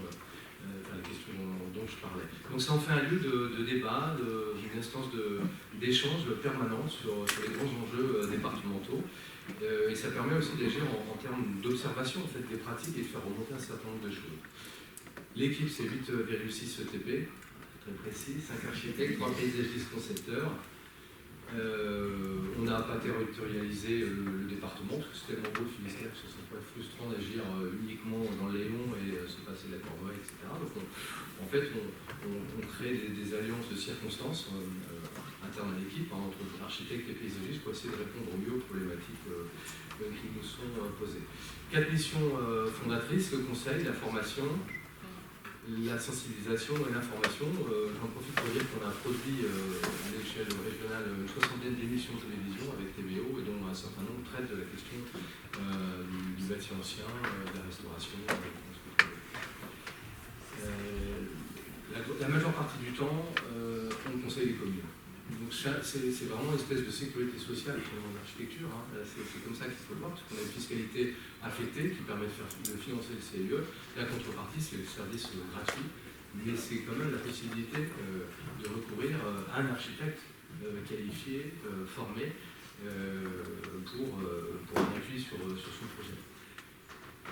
dont je parlais. Donc ça en fait un lieu de débat, une instance d'échange permanente sur les grands enjeux départementaux. Et ça permet aussi d'agir en termes d'observation en fait, des pratiques et de faire remonter un certain nombre de choses. L'équipe, c'est 8,6 ETP, très précis, 5 architectes, 3 paysagistes concepteurs. On n'a pas territorialisé le département, parce que c'est tellement beau le Finistère, que ce serait pas frustrant d'agir uniquement dans le Léon et se passer de la Corbeille, etc. Donc en fait, on crée des alliances de circonstances internes à l'équipe, entre architectes et paysagistes, pour essayer de répondre au mieux aux problématiques qui nous sont posées. 4 missions fondatrices, le conseil, la formation, la sensibilisation et l'information. J'en profite pour dire qu'on a produit à l'échelle régionale une 60aine d'émissions de télévision avec TVO et dont un certain nombre traitent de la question du bâti ancien, de la restauration. La majeure partie du temps, on conseille les communes. Donc c'est vraiment une espèce de sécurité sociale en architecture. Hein. C'est comme ça qu'il faut le voir, parce qu'on a une fiscalité affectée qui permet de financer le CIE. La contrepartie, c'est le service gratuit, mais c'est quand même la possibilité de recourir à un architecte qualifié, formé, pour un appui sur son projet.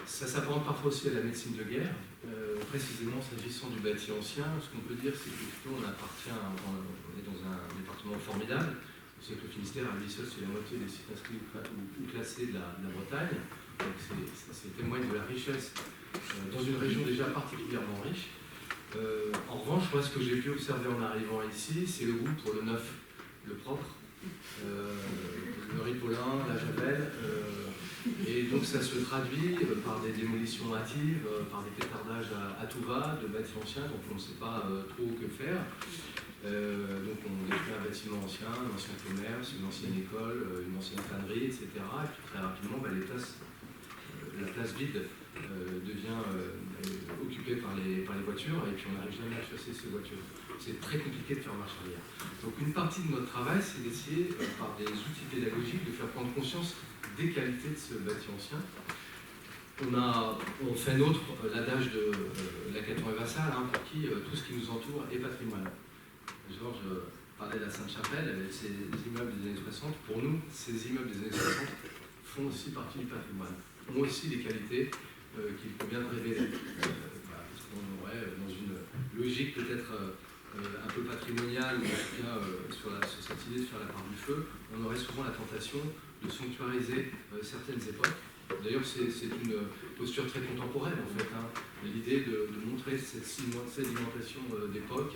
Ça s'apparente parfois aussi à la médecine de guerre. Précisément s'agissant du bâti ancien, ce qu'on peut dire, c'est que on est dans un département formidable. On sait que le Finistère, à lui seul, c'est la moitié des sites inscrits ou classés de la Bretagne. Donc c'est témoigne de la richesse dans une région déjà particulièrement riche. En revanche, moi, ce que j'ai pu observer en arrivant ici, c'est le goût pour le neuf, le propre, le ripolin, la javel. Et donc ça se traduit par des démolitions hâtives, par des pétardages à tout va de bâtiments anciens dont on ne sait pas trop que faire. Donc on détruit un bâtiment ancien, un ancien commerce, une ancienne école, une ancienne tannerie, etc. Et puis très rapidement, la place vide devient occupée par les voitures et puis on n'arrive jamais à chasser ces voitures. C'est très compliqué de faire marche arrière. Donc une partie de notre travail, c'est d'essayer, par des outils pédagogiques, de faire prendre conscience des qualités de ce bâti ancien. On fait nôtre l'adage de la Caton et Vassal, pour qui tout ce qui nous entoure est patrimoine. Georges parlait de la Sainte-Chapelle, avec ses immeubles des années 60. Pour nous, ces immeubles des années 60 font aussi partie du patrimoine, ont aussi des qualités qu'il convient de révéler. Parce qu'on aurait, dans une logique peut-être un peu patrimoniale, ou en tout cas sur cette idée de faire la part du feu, on aurait souvent la tentation de sanctuariser certaines époques. D'ailleurs, c'est une posture très contemporaine, en fait, l'idée de montrer cette sédimentation d'époque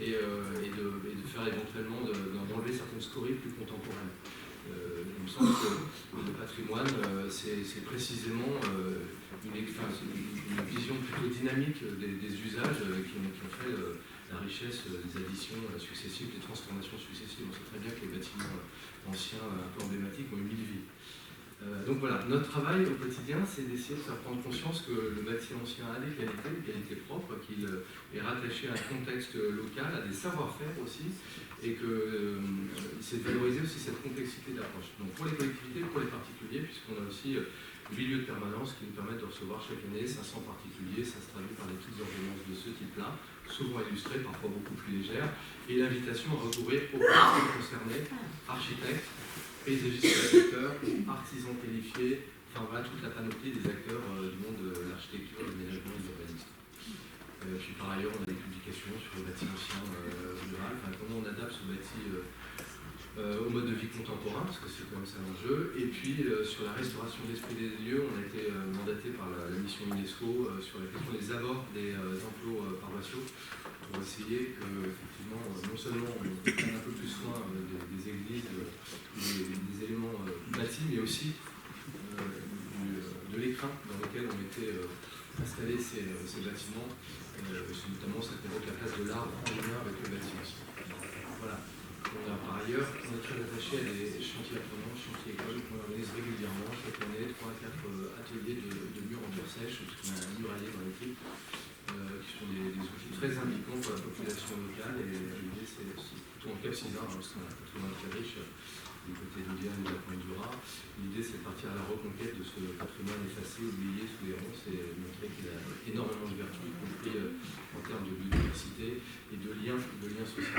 et de faire éventuellement, d'enlever certaines scories plus contemporaines. Il me semble que le patrimoine, c'est précisément une vision plutôt dynamique des usages qui ont fait la richesse des additions successives, des transformations successives. On sait très bien que les bâtiments anciens un peu emblématiques ont eu 1000 vies. Donc voilà, notre travail au quotidien, c'est d'essayer de faire prendre conscience que le bâti ancien a des qualités propres, qu'il est rattaché à un contexte local, à des savoir-faire aussi, et que c'est de valoriser aussi cette complexité d'approche. Donc pour les collectivités, pour les particuliers, puisqu'on a aussi 8 lieux de permanence qui nous permettent de recevoir chaque année 500 particuliers, ça se traduit par des petites ordonnances de ce type-là, souvent illustrées, parfois beaucoup plus légères, et l'invitation à recourir aux personnes concernées, architectes, paysagistes acteurs, artisans qualifiés, enfin voilà toute la panoplie des acteurs du monde de l'architecture, de l'aménagement et de l'urbanisme. Puis par ailleurs, on a des publications sur le bâti ancien rural, comment on adapte ce bâti au mode de vie contemporain, parce que c'est quand même ça l'enjeu, et puis sur la restauration de l'esprit des lieux, on a été mandaté par la mission UNESCO sur la question des abords des enclos paroissiaux, pour essayer que, effectivement, non seulement on prenne un peu plus soin des églises, des éléments bâtis, mais aussi de l'écrin dans lequel ont été installés ces bâtiments, notamment ça évoque la place de l'arbre en lien avec le bâtiment. Voilà. Par ailleurs, on est très attaché à des chantiers apprenants, chantiers écoles qu'on organise régulièrement. Chaque année, 3 à 4 ateliers de murs en terre sèche, parce qu'on a un murailler dans l'équipe, qui sont des outils très indiquants pour la population locale. Et l'idée, c'est plutôt en Cap Sizun, parce qu'on a un patrimoine très riche du côté de l'Iane et de la Pointe du Raz. L'idée, c'est de partir à la reconquête de ce patrimoine effacé, oublié sous les ronces, et de montrer qu'il a énormément de vertus, y compris en termes de biodiversité et de liens sociaux.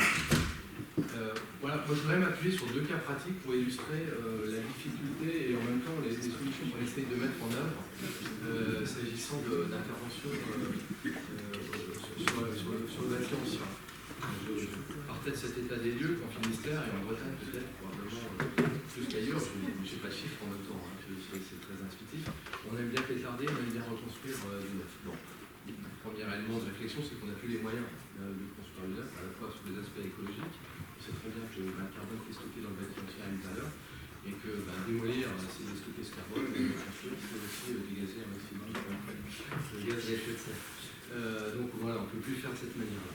Voilà, moi je voudrais m'appuyer sur 2 cas pratiques pour illustrer la difficulté et en même temps les solutions qu'on essaye de mettre en œuvre s'agissant d'intervention sur le bâti ancien. Je partais de cet état des lieux qu'en Finistère et en Bretagne peut-être probablement plus qu'ailleurs, je n'ai pas de chiffres en même temps, hein, c'est très intuitif. On aime bien pétarder, on aime bien reconstruire du neuf. Bon. Le premier élément de réflexion, c'est qu'on n'a plus les moyens de construire du neuf, à la fois sur des aspects écologiques. On sait très bien que le carbone qui est stocké dans le bâtiment ancien a une valeur, et que démolir, c'est déstocker ce carbone, mais construire, c'est aussi dégager un maximum de gaz à effet de serre. Donc voilà, on ne peut plus faire de cette manière-là.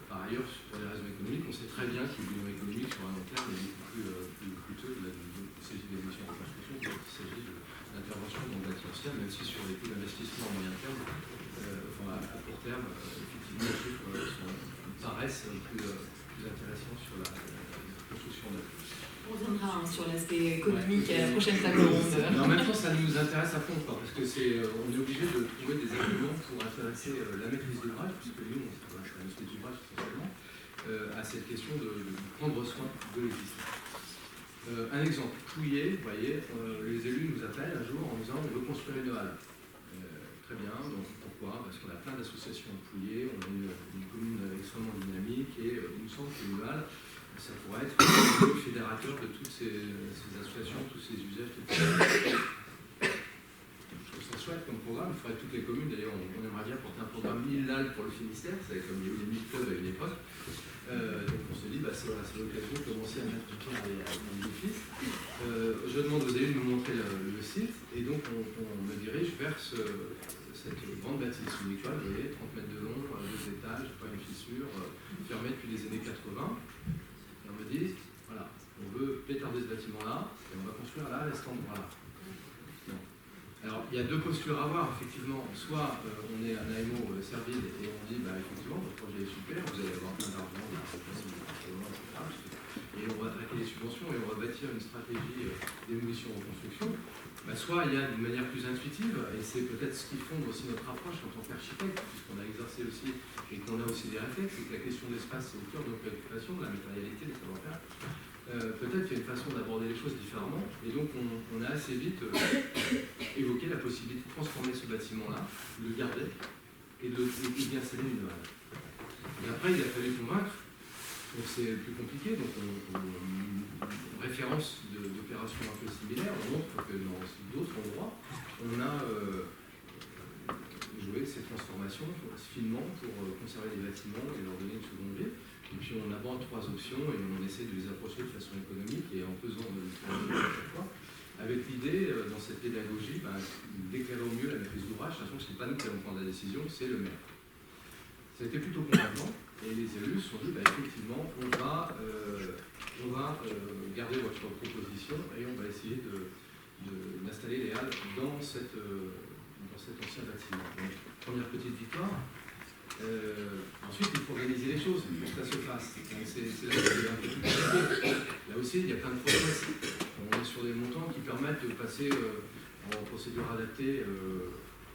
Par ailleurs, pour les raisons économiques, on sait très bien que le bilan économique sur un long terme est beaucoup plus coûteux. Il s'agit d'émissions de construction, il s'agit d'intervention dans le bâti ancien, même si sur les coûts d'investissement à moyen terme, à court terme, effectivement, les chiffres paraissent plus intéressants sur la construction neuve. On reviendra sur l'aspect économique à la prochaine table ronde. Mais en même temps, ça nous intéresse à fond, parce que on est obligé de trouver des arguments pour intéresser la maîtrise d'ouvrage, puisque nous, c'est la maîtrise d'ouvrage essentiellement, à cette question de prendre soin de l'existant. Un exemple, Pouillet, vous voyez, les élus nous appellent un jour en disant on veut construire une halle. Très bien, donc pourquoi? Parce qu'on a plein d'associations de Pouillet, on a une commune extrêmement dynamique et il nous semble qu'une halle, ça pourrait être le fédérateur de toutes ces associations, tous ces usages. Je trouve ça chouette comme programme. Il faudrait que toutes les communes, d'ailleurs, on aimerait bien porter un programme 1000 halles pour le Finistère, c'est comme il y a eu les 1000 clubs à une époque. Donc on se dit, c'est l'occasion de commencer à mettre du pied à l'édifice. Je demande aux élus de nous montrer le site, et donc on me dirige vers cette grande bâtisse, une école, vous voyez, 30 mètres de long, 2 étages, pas une fissure, fermée depuis les années 80. Et on me dit, voilà, on veut pétarder ce bâtiment-là, et on va construire là, à cet endroit-là. Alors, il y a 2 postures à avoir, effectivement. Soit on est un AMO Serville et on dit, effectivement, votre projet est super, vous allez avoir plein d'argent, etc. Et on va traquer les subventions et on va bâtir une stratégie d'émolition reconstruction. Soit il y a d'une manière plus intuitive, et c'est peut-être ce qui fonde aussi notre approche en tant qu'architecte, puisqu'on a exercé aussi et qu'on a aussi des réflexes, c'est que la question de l'espace est au cœur de nos préoccupations, de la matérialité, des savoir-faire. Peut-être qu'il y a une façon d'aborder les choses différemment, et donc on a assez vite évoqué la possibilité de transformer ce bâtiment-là, de le garder et d'y installer une halle. Et après, il a fallu convaincre, donc c'est plus compliqué, donc on référence d'opérations un peu similaires, on montre que dans d'autres endroits, on a joué ces transformations finement pour conserver les bâtiments et leur donner une seconde vie. Et puis on aborde 3 options et on essaie de les approcher de façon économique et en pesant à chaque fois, avec l'idée, dans cette pédagogie, d'éclairer au mieux la maîtrise d'ouvrage, sachant que ce n'est pas nous qui allons prendre la décision, c'est le maire. Ça a été plutôt convaincant et les élus se sont dit, effectivement, on va garder votre proposition et on va essayer d'installer les halles dans cet ancien bâtiment. Donc, première petite victoire. Ensuite, il faut organiser les choses pour que ça se fasse. C'est là que c'est un peu plus compliqué. Là aussi, il y a plein de process. On est sur des montants qui permettent de passer en procédure adaptée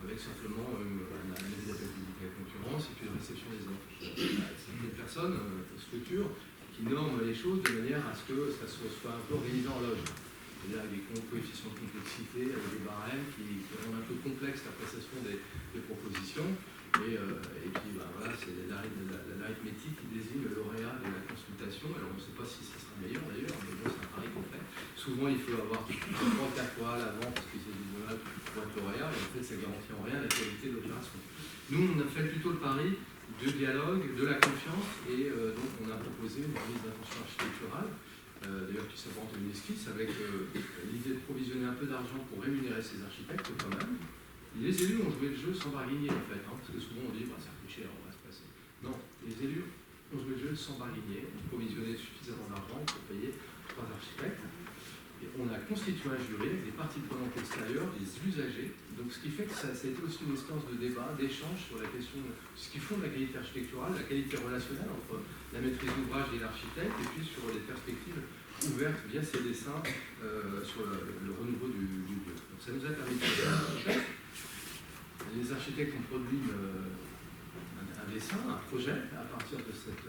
avec simplement un appel public à la concurrence et puis la réception des offres. C'est des personnes, structures, qui norment les choses de manière à ce que ça soit un peu organisé en loge. C'est-à-dire avec des coefficients de complexité, avec des barèmes qui rendent un peu complexe l'appréciation des propositions. Et puis voilà, c'est l'arithmétique qui désigne le lauréat de la consultation. Alors on on ne sait pas si ça sera meilleur d'ailleurs, mais bon, c'est un pari qu'on fait. Souvent, il faut avoir 3-4 fois à l'avant parce que c'est des images pour être lauréat, et en fait, ça ne garantit en rien la qualité de l'opération. Nous, on a fait plutôt le pari de dialogue, de la confiance, et donc on a proposé une remise d'intention architecturale, d'ailleurs qui s'apparente à une esquisse, avec l'idée de provisionner un peu d'argent pour rémunérer ces architectes quand même. Les élus ont joué le jeu sans barguigner en fait, parce que souvent on dit bah, ça coûte cher, on va se passer. Non, les élus ont joué le jeu sans barguigner, ont provisionné suffisamment d'argent pour payer 3 architectes. Et on a constitué un jury avec des parties prenantes extérieures, des usagers. Donc ce qui fait que ça a été aussi une séquence de débat, d'échange sur la question de ce qui fonde la qualité architecturale, la qualité relationnelle entre la maîtrise d'ouvrage et l'architecte, et puis sur les perspectives ouvertes via ces dessins sur le renouveau du lieu. Donc ça nous a permis de faire un architecte. Les architectes ont produit un dessin, un projet à partir de cette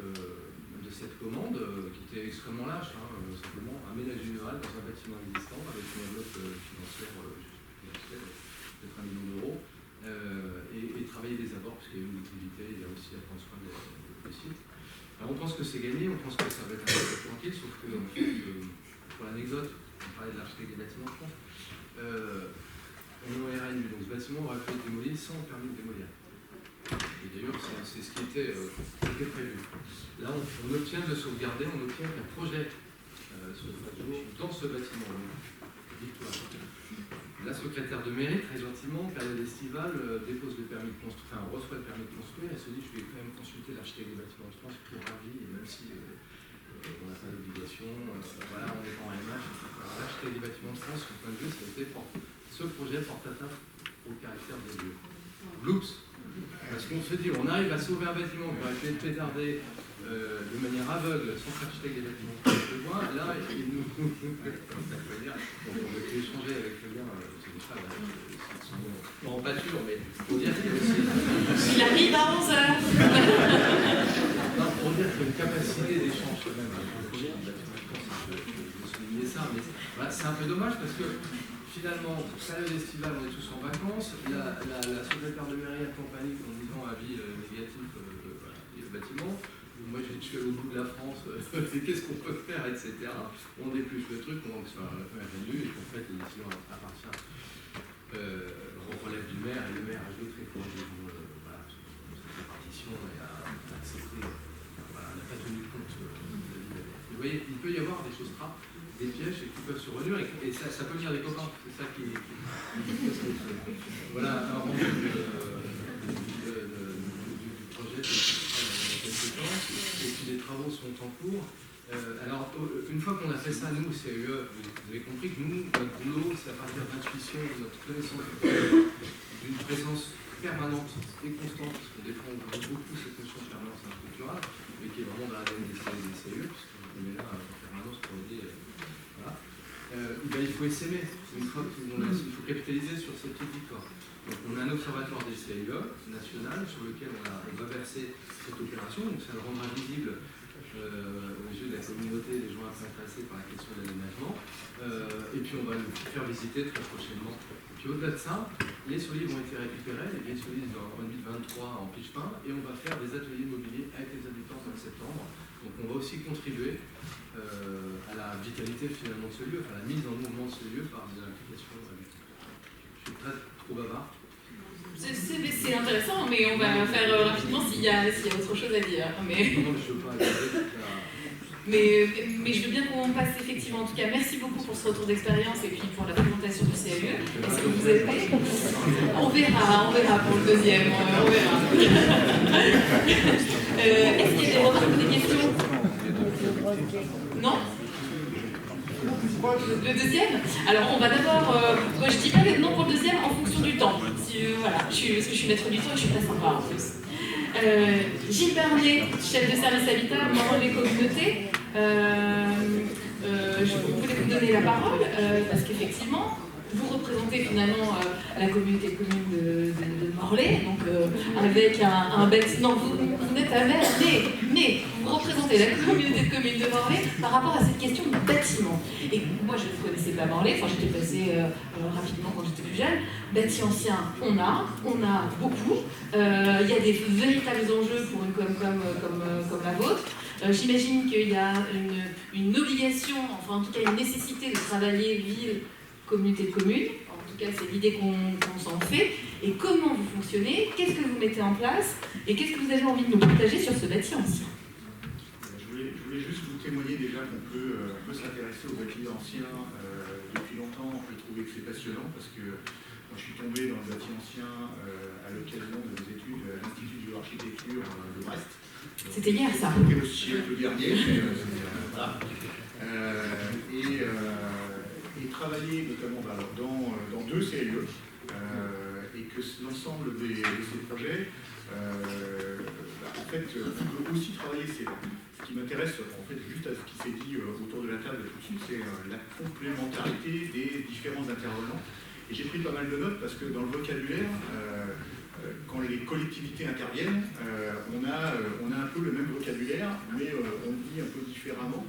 commande qui était extrêmement lâche, simplement aménager une halle dans un bâtiment existant avec une enveloppe financière peut-être 1 million d'euros et travailler des abords parce qu'il y a une activité, il y a aussi à prendre soin des sites. Alors on pense que c'est gagné, on pense que ça va être un peu tranquille, sauf que en fait, pour l'anecdote, on parlait de l'architecte des bâtiments, je pense, on est en RNU, donc ce bâtiment aurait pu être démoli sans permis de démolir. Et d'ailleurs, c'est ce qui était prévu. Là, on obtient de sauvegarder, on obtient qu'un projet dans ce bâtiment. Victoire. La secrétaire de mairie, très gentiment, période estivale, dépose le permis de construire, enfin reçoit le permis de construire et se dit je vais quand même consulter l'architecte des bâtiments de France pour avis, et même si on n'a pas d'obligation, voilà, on est en MH, l'architecte des bâtiments de France, son point de vue, c'était ce projet porte atteinte au caractère des lieux. Oups. Parce qu'on se dit, on arrive à sauver un bâtiment qui aurait pu être pétardé de manière aveugle, sans architecte des bâtiments de bois. Là, il nous. On va échanger avec le gars, c'est des femmes, ils sont pas en pâture, mais pour dire qu'il y a aussi. Il arrive à 11h. Non, pour dire qu'il y a une capacité d'échange quand même. Je vais souligner ça, mais voilà, c'est un peu dommage parce que. Finalement, période estivale, on est tous en vacances. La secrétaire de mairie accompagne en disant avis négatif du bâtiment. Moi, je suis allé au bout de la France, qu'est-ce qu'on peut faire, etc. On dépluche le truc, on soit RNU, et qu'en fait, les décisions appartiennent, relève du maire, et le maire a joué très fort voilà, cette répartition et a accepté, voilà, n'a pas tenu compte de l'idée. Vous voyez, il peut y avoir des choses trappes, des pièges qui peuvent se réduire et ça peut venir des copains, c'est ça qui voilà un rendu du projet de quelques temps et puis les travaux sont en cours. Alors une fois qu'on a fait ça, nous, CAUE, vous avez compris que nous, notre boulot, c'est à partir d'intuition, de notre connaissance d'une présence permanente et constante, parce qu'on défend beaucoup cette notion de permanence structurale, mais qui est vraiment dans l'ADN des CAUE, puisqu'on est là en permanence pour aider. Il faut essaimer, il faut capitaliser sur cette petite victoire. Donc on a un observatoire des CAUE national sur lequel on va verser cette opération, donc ça le rendra visible aux yeux de la communauté, des gens intéressés par la question de l'aménagement, et puis on va le faire visiter très prochainement. Puis au-delà de ça, les solides ont été récupérés, les vieilles solides en 2023 en Pichepin, et on va faire des ateliers immobiliers avec les habitants en septembre. Donc on va aussi contribuer à la vitalité finalement de ce lieu, à la mise en mouvement de ce lieu par des implications. Je suis très trop bavard. C'est intéressant, mais on va faire rapidement s'il y a autre chose à dire. Mais... Non, je veux pas mais je veux bien qu'on passe effectivement. En tout cas, merci beaucoup pour ce retour d'expérience et puis pour la présentation du CAUE. Est-ce que vous avez... On verra pour le deuxième. On verra. Est-ce qu'il y a des remarques ou des questions? Non? Le deuxième? Alors on va d'abord... je dis pas non pour le deuxième en fonction du temps. Voilà, parce que je suis maître du temps et je suis très sympa en plus. Gilles Bernet, chef de service habitat, membre des communautés. Je voulais vous donner la parole parce qu'effectivement, vous représentez finalement la communauté de communes de Morlaix, donc avec un bâtiment. Vous n'êtes à maire, mais vous représentez la communauté de communes de Morlaix par rapport à cette question de bâtiment. Et moi, je ne connaissais pas Morlaix, enfin j'étais passée rapidement quand j'étais plus jeune. Bâti ancien, on a beaucoup. Il y a des véritables enjeux pour une com comme la vôtre. J'imagine qu'il y a une obligation, enfin en tout cas une nécessité de travailler ville, communauté de communes. En tout cas, c'est l'idée qu'on s'en fait. Et comment vous fonctionnez? Qu'est-ce que vous mettez en place? Et qu'est-ce que vous avez envie de nous partager sur ce bâti ancien? Je voulais juste vous témoigner déjà qu'on peut s'intéresser aux bâtiments anciens depuis longtemps. On peut trouver que c'est passionnant parce que moi, je suis tombé dans le bâti ancien à l'occasion de mes études à l'Institut de l'architecture de Brest. C'était hier, ça. C'était au siècle dernier. Voilà. Et travailler notamment dans deux CLE et que l'ensemble de ces projets, en fait, on peut aussi travailler. Ce qui m'intéresse, en fait, juste à ce qui s'est dit autour de la table tout de suite, c'est la complémentarité des différents intervenants. Et j'ai pris pas mal de notes parce que dans le vocabulaire, quand les collectivités interviennent, on a un peu le même vocabulaire, mais on le dit un peu différemment.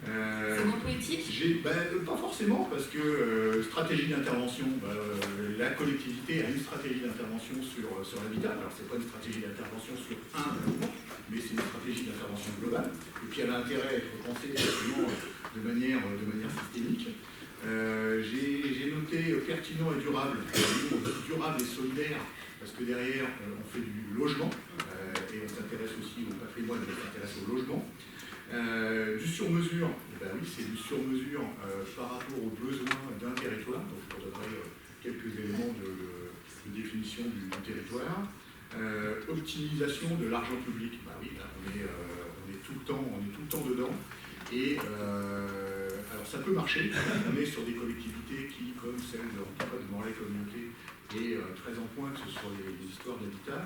C'est mon poétique? Pas forcément, parce que stratégie d'intervention, la collectivité a une stratégie d'intervention sur l'habitat. Alors, c'est pas une stratégie d'intervention sur un logement, mais c'est une stratégie d'intervention globale. Et puis, elle a intérêt à être pensée effectivement de manière systémique. J'ai noté pertinent et durable, durable et solidaire, parce que derrière, on fait du logement, et on s'intéresse aussi au patrimoine, mais on s'intéresse au logement. Du sur-mesure, oui, c'est du sur-mesure par rapport aux besoins d'un territoire. Donc, je vous donnerai quelques éléments de définition du territoire. Optimisation de l'argent public. Oui, là, on est tout le temps dedans. Et alors, ça peut marcher. On est sur des collectivités qui, comme celle de Morlaix Communauté, est très en pointe sur les histoires d'habitat.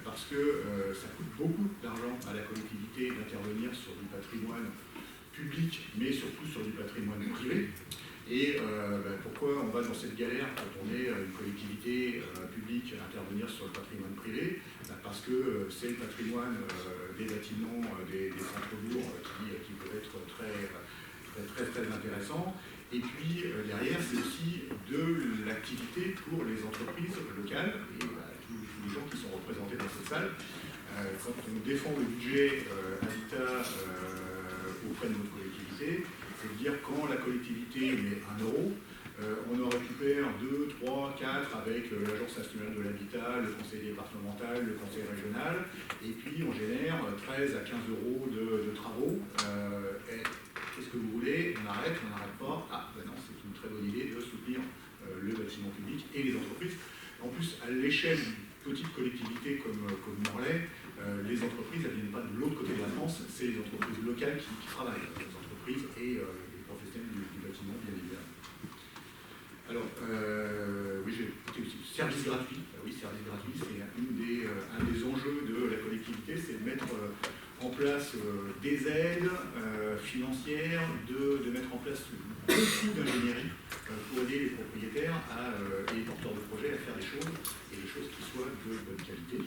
Parce que ça coûte beaucoup d'argent à la collectivité d'intervenir sur du patrimoine public, mais surtout sur du patrimoine privé. Et pourquoi on va dans cette galère quand on est une collectivité publique à intervenir sur le patrimoine privé? Parce que c'est le patrimoine des bâtiments, des centres-bourgs qui peut être très intéressant. Et puis derrière, c'est aussi de l'activité pour les entreprises locales. Et tous les gens qui sont représentés dans cette salle, quand on défend le budget habitat auprès de notre collectivité, c'est de dire quand la collectivité met 1 euro, on en récupère 2, 3, 4 avec l'Agence nationale de l'habitat, le conseil départemental, le conseil régional, et puis on génère 13 à 15 euros de travaux. Qu'est-ce que vous voulez? On arrête pas. Ah, ben non, c'est une très bonne idée de soutenir le bâtiment public et les entreprises. En plus, à l'échelle d'une petite collectivité comme Morlaix, les entreprises, elles ne viennent pas de l'autre côté de la France, c'est les entreprises locales qui travaillent, les entreprises et les professionnels du bâtiment, bien évidemment. Alors, oui, j'ai écouté aussi service gratuit. Oui, service gratuit, c'est un des enjeux de la collectivité, c'est de mettre en place des aides financières, de mettre en place beaucoup d'ingénierie pour aider les propriétaires et les porteurs de projets à faire des choses, et des choses qui soient de bonne qualité.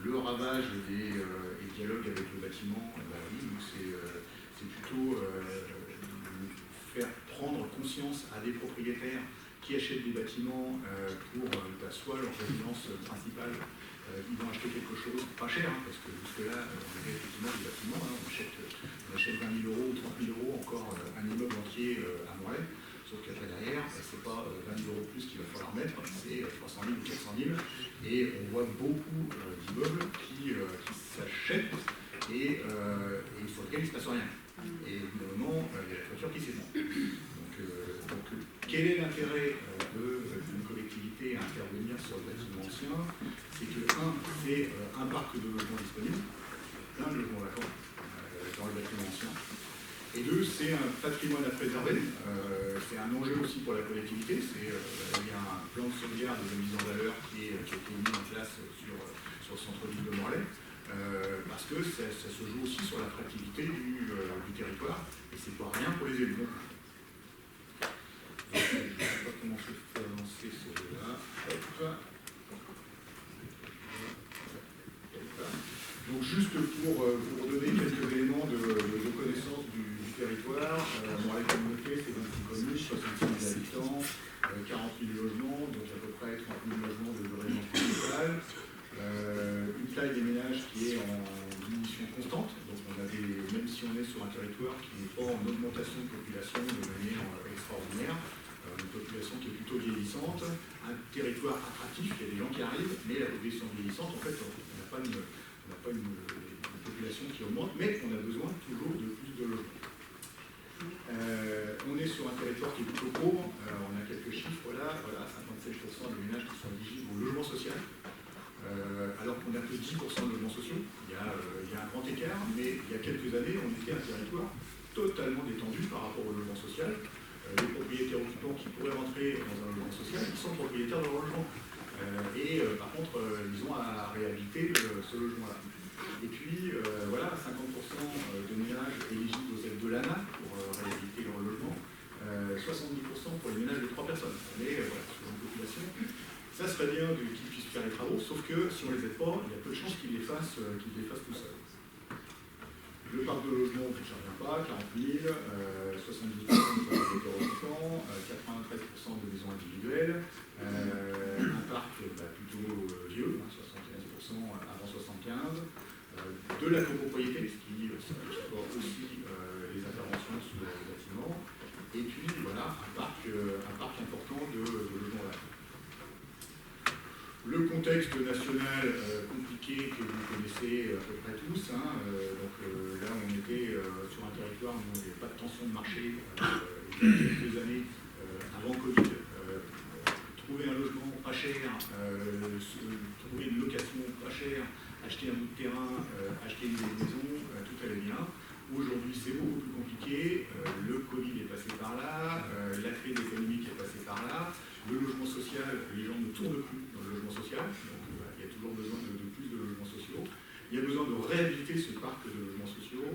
Le ravage et le dialogue avec le bâtiment, oui, c'est plutôt faire prendre conscience à des propriétaires qui achètent des bâtiments pour soit leur résidence principale, ils vont acheter quelque chose pas cher, parce que jusque-là, on avait effectivement des bâtiments, on achète 20 000 euros ou 30 000 euros encore un immeuble entier à Morlaix, sauf qu'après derrière, c'est pas 20 000 euros plus qu'il va falloir mettre, c'est 300 000 ou 400 000, et on voit beaucoup d'immeubles qui s'achètent et sur lesquels il ne se passe rien. Et au bout d'un moment, il y a la toiture qui s'étend. Donc, quel est l'intérêt d'une collectivité à intervenir sur le bâtiment ancien? C'est que, c'est un parc de logements disponibles, plein de logements vacants dans le bâtiment ancien. Et 2, c'est un patrimoine à préserver. C'est un enjeu aussi pour la collectivité. Il y a un plan de sauvegarde et de mise en valeur qui a été mis en place sur le centre-ville de Morlaix. Parce que ça se joue aussi sur l'attractivité du territoire, et c'est pas rien pour les élus. Je ne sais pas comment je fais avancer celui-là. Donc juste pour donner quelques éléments de connaissance du territoire, Morlaix Communauté, c'est 26 communes, 66 000 habitants, 40 000 logements, donc à peu près 30 000 logements de résidence principale. Une taille des ménages ménage qui est en diminution constante. Donc on a même si on est sur un territoire qui n'est pas en augmentation de population de manière extraordinaire, une population qui est plutôt vieillissante, un territoire attractif, il y a des gens qui arrivent, mais la population vieillissante, en fait, on n'a pas une population qui augmente, mais on a besoin toujours de plus de logements. On est sur un territoire qui est plutôt pauvre, on a quelques chiffres là, voilà, 57% des ménages qui sont éligibles au logement social, alors qu'on n'a que 10% de logements sociaux. Il y a un grand écart, mais il y a quelques années, on était un territoire totalement détendu par rapport au logement social. Les propriétaires occupants qui pourraient rentrer dans un logement social, ils sont propriétaires de leur logement. Par contre, ils ont à réhabiliter ce logement-là. Et puis, voilà, 50% de ménages éligibles aux aides de l'ANA pour réhabiliter leur logement, 70% pour les ménages de 3 personnes. Mais voilà, sur une population, ça serait bien qu'ils puissent faire les travaux, sauf que si on ne les aide pas, il y a peu de chances qu'ils les fassent tout seuls. Le parc de logement, je ne reviens pas, 40 000, 72% de propriétaires occupants, 93% de maisons individuelles, un parc plutôt vieux, 75% avant 75%, de la copropriété, ce qui supporte aussi les interventions sur les bâtiments, et puis voilà, un parc important de logements verts. Le contexte national compliqué que vous connaissez à peu près tous, hein, là on était sur un territoire où il n'y avait pas de tension de marché il y a quelques années avant Covid. Trouver un logement pas cher, trouver une location pas chère, acheter un bout de terrain, acheter une maison, tout allait bien. Aujourd'hui, c'est beaucoup plus compliqué. Le Covid est passé par là, la crise économique est passée par là. Le logement social, les gens ne tournent plus dans le logement social. Donc, il y a toujours besoin de plus de logements sociaux. Il y a besoin de réhabiliter ce parc de logements sociaux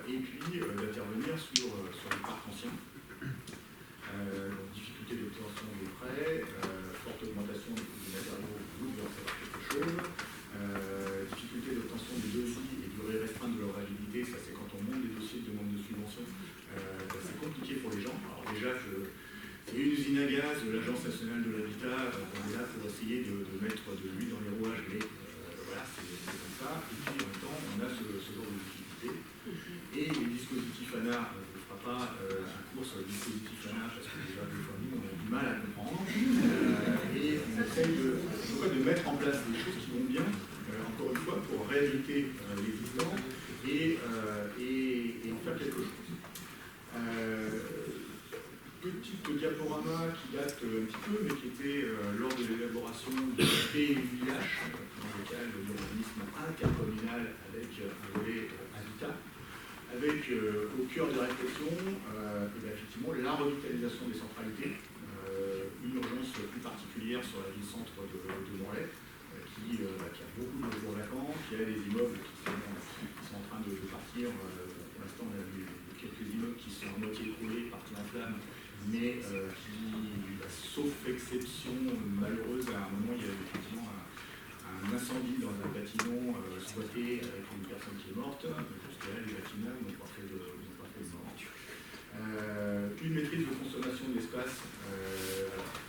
et puis d'intervenir sur les parcs anciens. Difficulté d'obtention des prêts, forte augmentation des coûts des matériaux, vous devez en savoir quelque chose. Difficulté d'obtention des devis et durée restreinte de leur validité, ça c'est quand on monte des dossiers de demande de subvention, c'est compliqué pour les gens. Alors déjà, c'est une usine à gaz de l'Agence nationale de l'habitat, on est là pour essayer de mettre de l'huile dans les rouages, mais voilà, c'est comme ça. Et puis en même temps, on a ce genre de difficultés. Et les dispositifs ANA, on ne fera pas un cours sur les dispositifs ANA parce que déjà, des fois, nous, on a du mal à comprendre. Et on essaye de mettre en place des choses qui vont bien, encore une fois, pour réhabiliter l'existant et en faire quelque chose. Petite diaporama qui date un petit peu, mais qui était lors de l'élaboration du PUIH, dans lequel l'urbanisme intercommunal avec un volet habitat, avec au cœur des réflexions, effectivement, la revitalisation des centralités, une urgence plus particulière sur la ville-centre de Morlaix, qui a beaucoup de logements vacants, qui a des immeubles qui sont en train de partir. Pour l'instant, on a vu quelques immeubles qui sont à moitié écroulés, partis en flammes, mais qui, sauf exception malheureuse, à un moment, il y a effectivement un incendie dans un bâtiment squatté avec une personne qui est morte. Jusqu'à là, les bâtiments n'ont pas fait de mort. Une maîtrise de consommation de l'espace.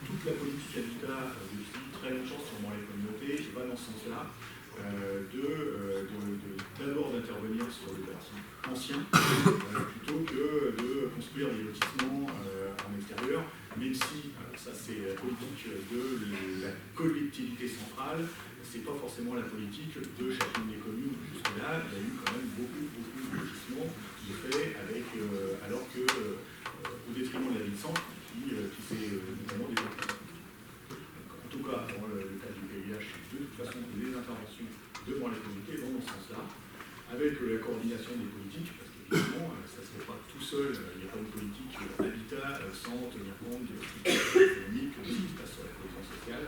Toute la politique habitat depuis très longtemps sur les communautés va dans ce sens-là. D'abord d'intervenir sur les bâtiments anciens plutôt que de construire des lotissements en extérieur, même si ça c'est la politique de la collectivité centrale, c'est pas forcément la politique de chacune des communes. Jusque-là, il y a eu quand même beaucoup de lotissements de fait avec, alors que au détriment de la ville-centre qui s'est notamment développée. En tout cas, dans le cas du PUIH, de toute façon, les interventions devant les communautés vont dans ce sens-là, avec la coordination des politiques, parce qu'évidemment, ça ne se fait pas tout seul, il n'y a pas une politique habitat sans tenir compte de ce qui se passe économique, de ce qui se passe sur la cohésion sociale,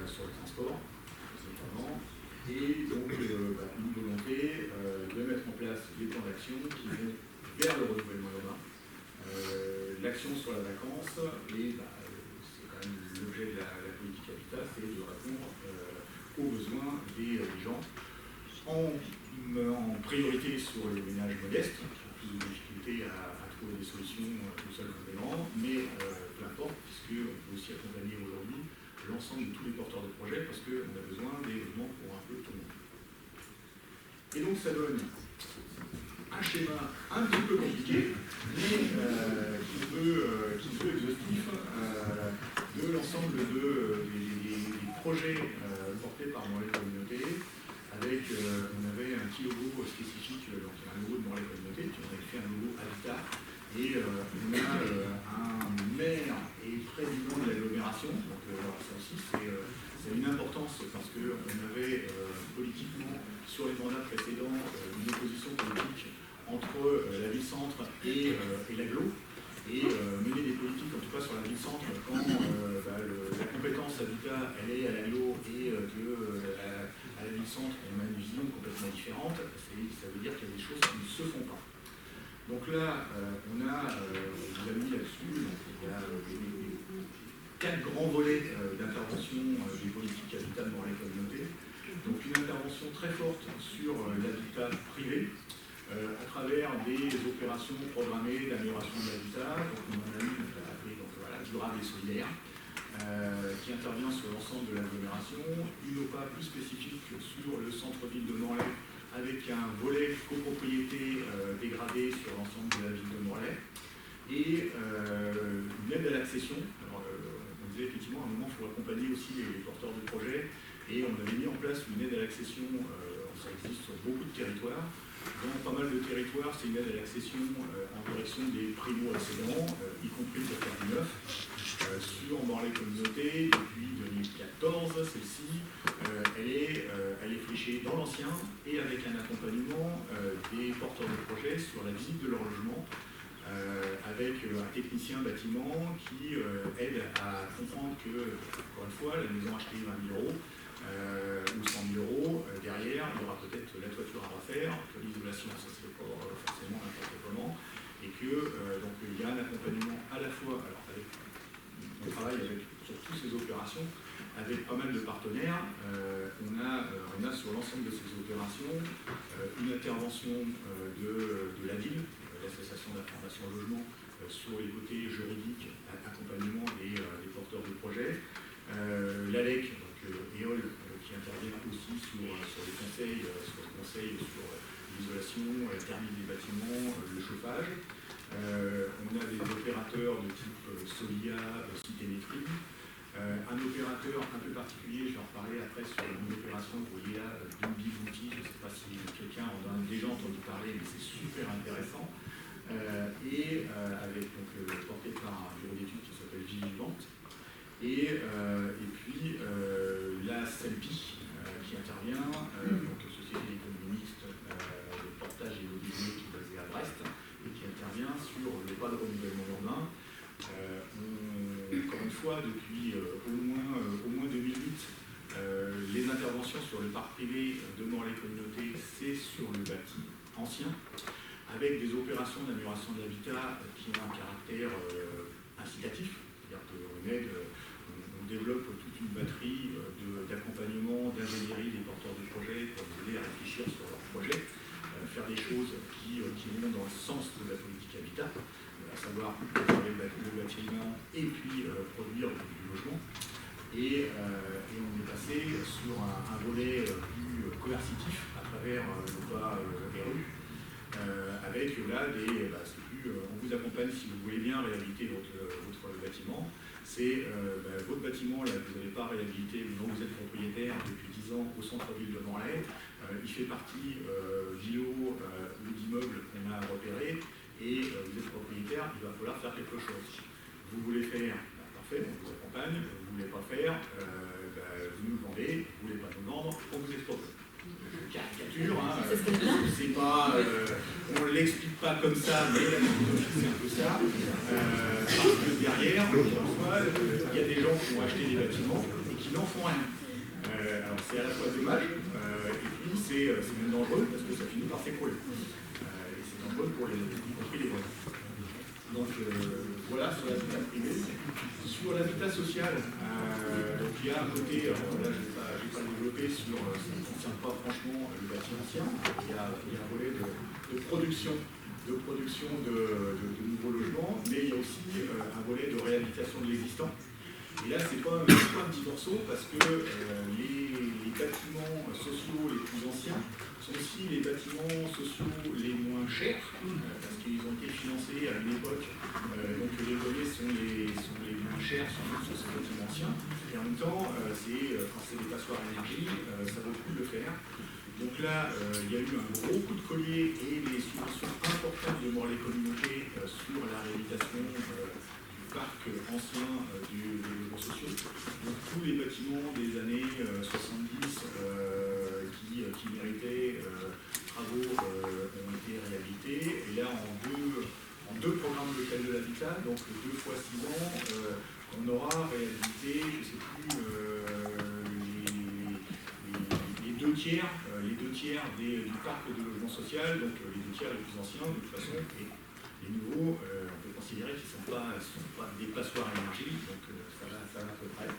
sur le transport, notamment, et donc une volonté de mettre en place des plans d'action qui vont vers le renouvellement urbain, l'action sur la vacance, et c'est quand même l'objet de la politique habitat, c'est de répondre aux besoins des gens, en priorité sur les ménages modestes, qui ont plus de difficultés à trouver des solutions tout seul complément, mais peu importe, puisqu'on peut aussi accompagner aujourd'hui l'ensemble de tous les porteurs de projets, parce qu'on a besoin des logements pour un peu tout le monde. Et donc ça donne un schéma un petit peu compliqué, mais qui peut exhaustif de l'ensemble des projets portés par Morlaix Communauté, avec, on avait un petit logo spécifique, donc un logo de Morlaix Communauté, puis on avait fait un logo Habitat, et on a un maire et président de l'agglomération, donc voilà, ça aussi c'est une importance parce qu'on avait politiquement, sur les mandats précédents, une opposition politique entre la ville-centre et l'agglo, et mener des politiques, en tout cas sur la ville-centre, quand la compétence habitat, elle est à l'agglo, et à la ville-centre, on a une vision complètement différente, ça veut dire qu'il y a des choses qui ne se font pas. Donc là, on a, vous avez mis là-dessus, il y a 4 grands volets d'intervention des politiques habitat dans les communautés. Donc une intervention très forte sur l'habitat privé, à travers des opérations programmées d'amélioration de l'habitat. Donc on en a une appelée durable et solidaire, qui intervient sur l'ensemble de l'agglomération. Une OPA plus spécifique sur le centre-ville de Morlaix, avec un volet copropriété dégradé sur l'ensemble de la ville de Morlaix. Et une aide à l'accession. Alors, on disait effectivement à un moment, il faut accompagner aussi les porteurs de projets. Et on avait mis en place une aide à l'accession, ça existe sur beaucoup de territoires. Dans pas mal de territoires, c'est une aide à l'accession en direction des primo-accédants, y compris sur Terre du Neuf. Sur Morlaix Communauté, depuis 2014, celle-ci, elle est fléchée dans l'ancien et avec un accompagnement des porteurs de projets sur la visite de leur logement, avec un technicien bâtiment qui aide à comprendre que, encore une fois, la maison achetée 20 000 € ou 100 000 €, derrière, il y aura peut-être la toiture à refaire, que l'isolation, ça ne se fait pas forcément n'importe comment, et que donc il y a un accompagnement à la fois, alors on travaille sur toutes ces opérations avec pas mal de partenaires. On a sur l'ensemble de ces opérations une intervention de la ville, l'association d'information au logement, sur les côtés juridiques, accompagnement des porteurs de projets. L'ALEC, donc EOL, qui intervient aussi sur les conseils, sur l'isolation, la thermique des bâtiments, le chauffage. On a des opérateurs de type Solia, Citémétrie. Un opérateur un peu particulier, je vais en reparler après sur une opération que vous voyez là, d'une Bouti, je ne sais pas si quelqu'un en a déjà entendu parler, mais c'est super intéressant. Avec donc porté par un bureau d'études qui s'appelle Vigilante. Et puis la CELPI qui intervient, donc Société d'économie mixte de portage immobilier qui est basée à Brest et qui intervient sur le pas de renouvellement urbain. Encore une fois, depuis au moins 2008, les interventions sur le parc privé de Morlaix Communauté, c'est sur le bâti ancien, avec des opérations d'amélioration de l'habitat qui ont un caractère incitatif, c'est-à-dire qu'on développe toute une batterie d'accompagnement, d'ingénierie des porteurs de projets pour les aider à réfléchir sur leurs projets, faire des choses qui vont dans le sens de la politique habitat, à savoir faire le bâtiment et puis produire du logement. Et on est passé sur un volet plus coercitif à travers l'OPA RU, avec là on vous accompagne si vous voulez bien réhabiliter votre bâtiment. C'est votre bâtiment, là, vous n'avez pas réhabilité, mais dont vous êtes propriétaire depuis 10 ans au centre-ville de Morlaix. Il fait partie d'îlots ou d'immeubles qu'on a repérés, et vous êtes propriétaire, il va falloir faire quelque chose. Vous voulez faire, parfait, on vous accompagne. Vous ne voulez pas faire, vous nous vendez. Vous ne voulez pas nous vendre, on vous exproprie. Caricature, hein, c'est pas, on ne l'explique pas comme ça, mais la philosophie c'est un peu ça, parce que derrière, il y a des gens qui ont acheté des bâtiments et qui n'en font rien. Alors c'est à la fois dommage, et puis c'est même dangereux parce que ça finit par s'écrouler. Et c'est dangereux pour y compris les voisins. Donc voilà sur l'habitat privé. Sur l'habitat social, donc il y a un côté, là je ne vais pas le développer, ça ne concerne pas franchement le bâti ancien, il y a un volet de production de nouveaux logements, mais il y a aussi un volet de réhabilitation de l'existant. Et là, c'est pas un petit morceau parce que les bâtiments sociaux les plus anciens sont aussi les bâtiments sociaux les moins chers, parce qu'ils ont été financés à une époque, donc les loyers sont les moins chers sur ces bâtiments anciens, et en même temps, quand c'est des passoires à énergie, ça vaut le coup de le faire. Donc là, il y a eu un gros coup de collier et des subventions importantes de Morlaix Communauté sur la réhabilitation du parc ancien des logements sociaux. Donc tous les bâtiments des années 70 qui méritaient travaux ont été réhabilités. Et là, en deux programmes locaux de l'habitat, donc 2 fois 6 ans, on aura réhabilité, je ne sais plus, les deux tiers du parc de logement social, donc les 2 tiers les plus anciens de toute façon, et les nouveaux, on peut considérer qu'ils ne sont pas des passoires à énergie, donc ça va à peu près.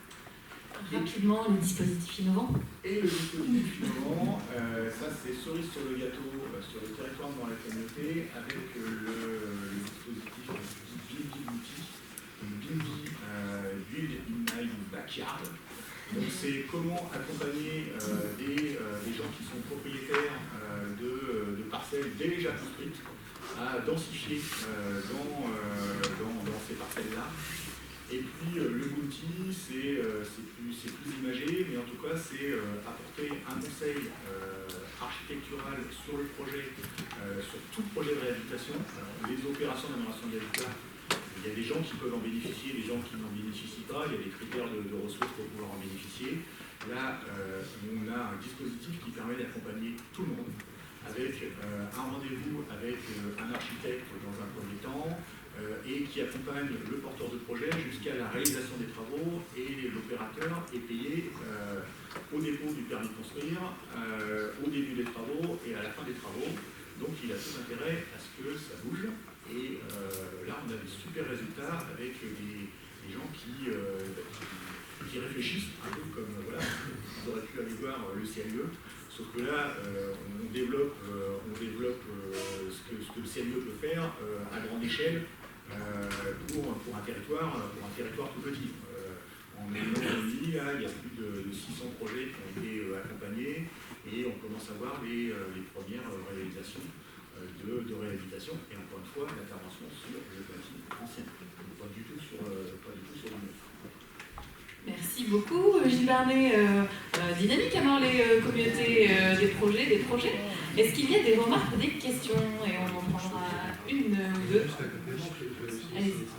Rapidement, le dispositif innovant. Et le dispositif innovant, ça c'est cerise sur le gâteau sur le territoire dans la communauté avec le dispositif Build Bouti, Build in My Backyard. Donc c'est comment accompagner des gens qui sont propriétaires de parcelles déjà construites à densifier dans ces parcelles-là. Et puis le multi, c'est plus imagé, mais en tout cas c'est apporter un conseil architectural sur le projet, sur tout le projet de réhabilitation. Les opérations d'amélioration de l'habitat, il y a des gens qui peuvent en bénéficier, des gens qui n'en bénéficient pas, il y a des critères de ressources pour pouvoir en bénéficier. Là, on a un dispositif qui permet d'accompagner tout le monde, avec un rendez-vous avec un architecte dans un premier temps, et qui accompagne le porteur de projet jusqu'à la réalisation des travaux, et l'opérateur est payé au dépôt du permis de construire, au début des travaux et à la fin des travaux. Donc il a tout intérêt à ce que ça bouge. Et là, on a des super résultats avec des gens qui réfléchissent un peu comme, voilà, on aurait pu aller voir le CLE, sauf que là, on développe ce que le CLE peut faire à grande échelle pour un territoire tout petit. En Méditerranée, là, il y a plus de 600 projets qui ont été accompagnés et on commence à voir les premières réalisations de réhabilitation et encore une fois d'intervention sur le bâtiment ancien, pas du tout sur le neuf. Merci beaucoup, Gilles Barnet. Dynamique alors les communautés des projets. Est-ce qu'il y a des remarques ou des questions? Et on en prendra une ou deux. Juste un complément, c'est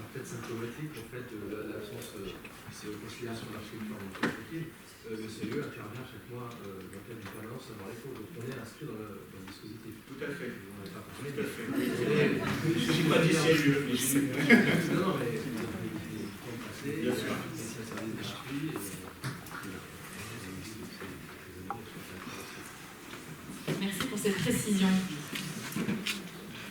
peut-être symptomatique en fait de l'absence de conciliation d'architecture dans notre entreprise. Le CLE intervient chaque mois dans le cadre d'une permanence à Morlaix, donc on est inscrit dans le dispositif. Tout à fait. On n'est pas parlé. Tout à fait. Je n'ai pas dit CLE, mais je non, mais il faut en passer. Bien sûr. Ça service d'esprit. Merci pour cette précision.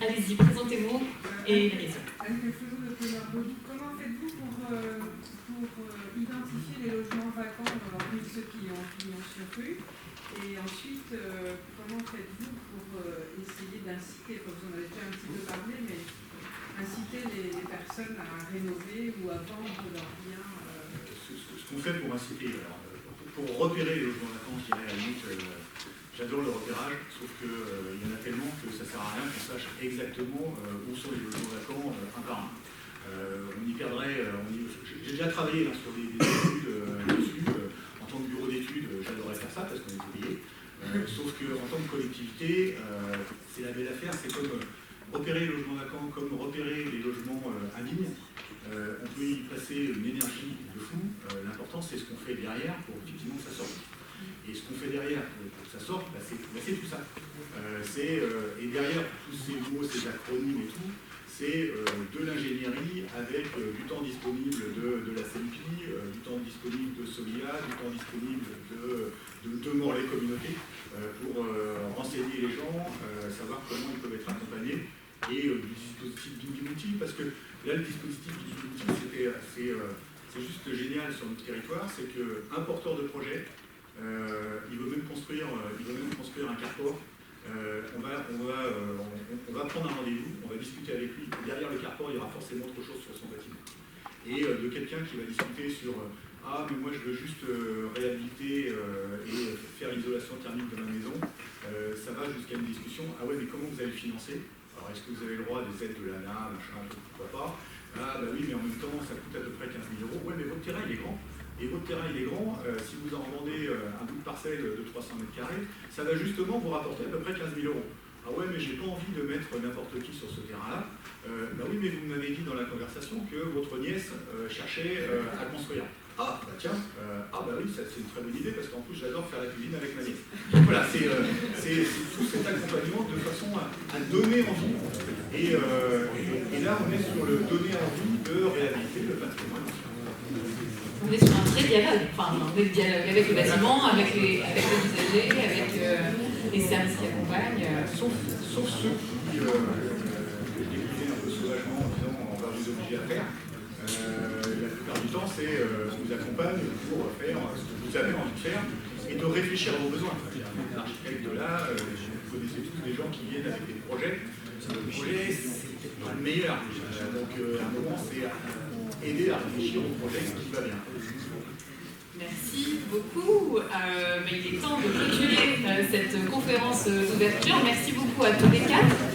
Allez-y, présentez-vous et les raisons. Comment faites-vous pour identifier les logements vacants parmi ceux qui ont surpris? Et ensuite, comment faites-vous pour essayer d'inciter, vous en avez déjà un petit peu parlé, mais inciter les personnes à rénover ou à vendre leurs biens? Ce qu'on fait pour inciter, pour repérer les logements vacants, je dirais à la limite, j'adore le repérage, sauf qu'il y en a tellement que ça ne sert à rien qu'on sache exactement où sont les logements vacants un par un. On y perdrait. J'ai déjà travaillé sur des études dessus. En tant que bureau d'études, j'adorais faire ça parce qu'on était payé. Sauf qu'en tant que collectivité, c'est la belle affaire. C'est comme repérer les logements vacants, comme repérer les logements indignes. On peut y passer une énergie de fou. L'important, c'est ce qu'on fait derrière pour effectivement que ça sorte. Et ce qu'on fait derrière pour que ça sorte, c'est tout ça. Et derrière tous ces mots, ces acronymes et tout, c'est de l'ingénierie avec du temps disponible de la CELPI, du temps disponible de Solia, du temps disponible de Morlaix Communauté pour renseigner les gens, savoir comment ils peuvent être accompagnés, et du dispositif Bimbi-Bouti, parce que là, le dispositif Bimbi-Bouti, c'est juste génial sur notre territoire, c'est qu'un porteur de projet, il veut même construire un carport. On va prendre un rendez-vous, on va discuter avec lui. Derrière le carport, il y aura forcément autre chose sur son bâtiment. Et de quelqu'un qui va discuter sur Ah, mais moi je veux juste réhabiliter et faire l'isolation thermique de ma maison. Ça va jusqu'à une discussion. Ah ouais, mais comment vous allez financer? Alors est-ce que vous avez le droit des aides de l'ANA, machin, pourquoi pas? Ah bah oui, mais en même temps ça coûte à peu près 15 000 €. Ouais, mais votre terrain il est grand. Et votre terrain il est grand, si vous en vendez un bout de parcelle de 300 mètres carrés, ça va justement vous rapporter à peu près 15 000 €. Ah ouais, mais j'ai pas envie de mettre n'importe qui sur ce terrain-là. Bah oui, mais vous m'avez dit dans la conversation que votre nièce cherchait à construire. Ah, bah tiens, ah bah oui, c'est une très bonne idée parce qu'en plus j'adore faire la cuisine avec ma nièce. Donc voilà, c'est tout cet accompagnement de façon à donner envie. Et là, on est sur le donner envie de réhabiliter le patrimoine. On est sur un vrai dialogue, enfin un vrai dialogue avec le bâtiment, avec les usagers, avec les services qui accompagnent. Sauf ceux qui déclinaient un peu sauvagement en disant on va vous obliger à faire. La plupart du temps, c'est on vous accompagne pour faire ce que vous avez envie de faire et de réfléchir à vos besoins. L'architecte là, vous connaissez tous des gens qui viennent avec des projets. Le projet, c'est pas le meilleur. Donc à un moment, c'est aider à réfléchir au projet qui va bien. Merci beaucoup. Il est temps de clôturer cette conférence d'ouverture. Merci beaucoup à tous les quatre.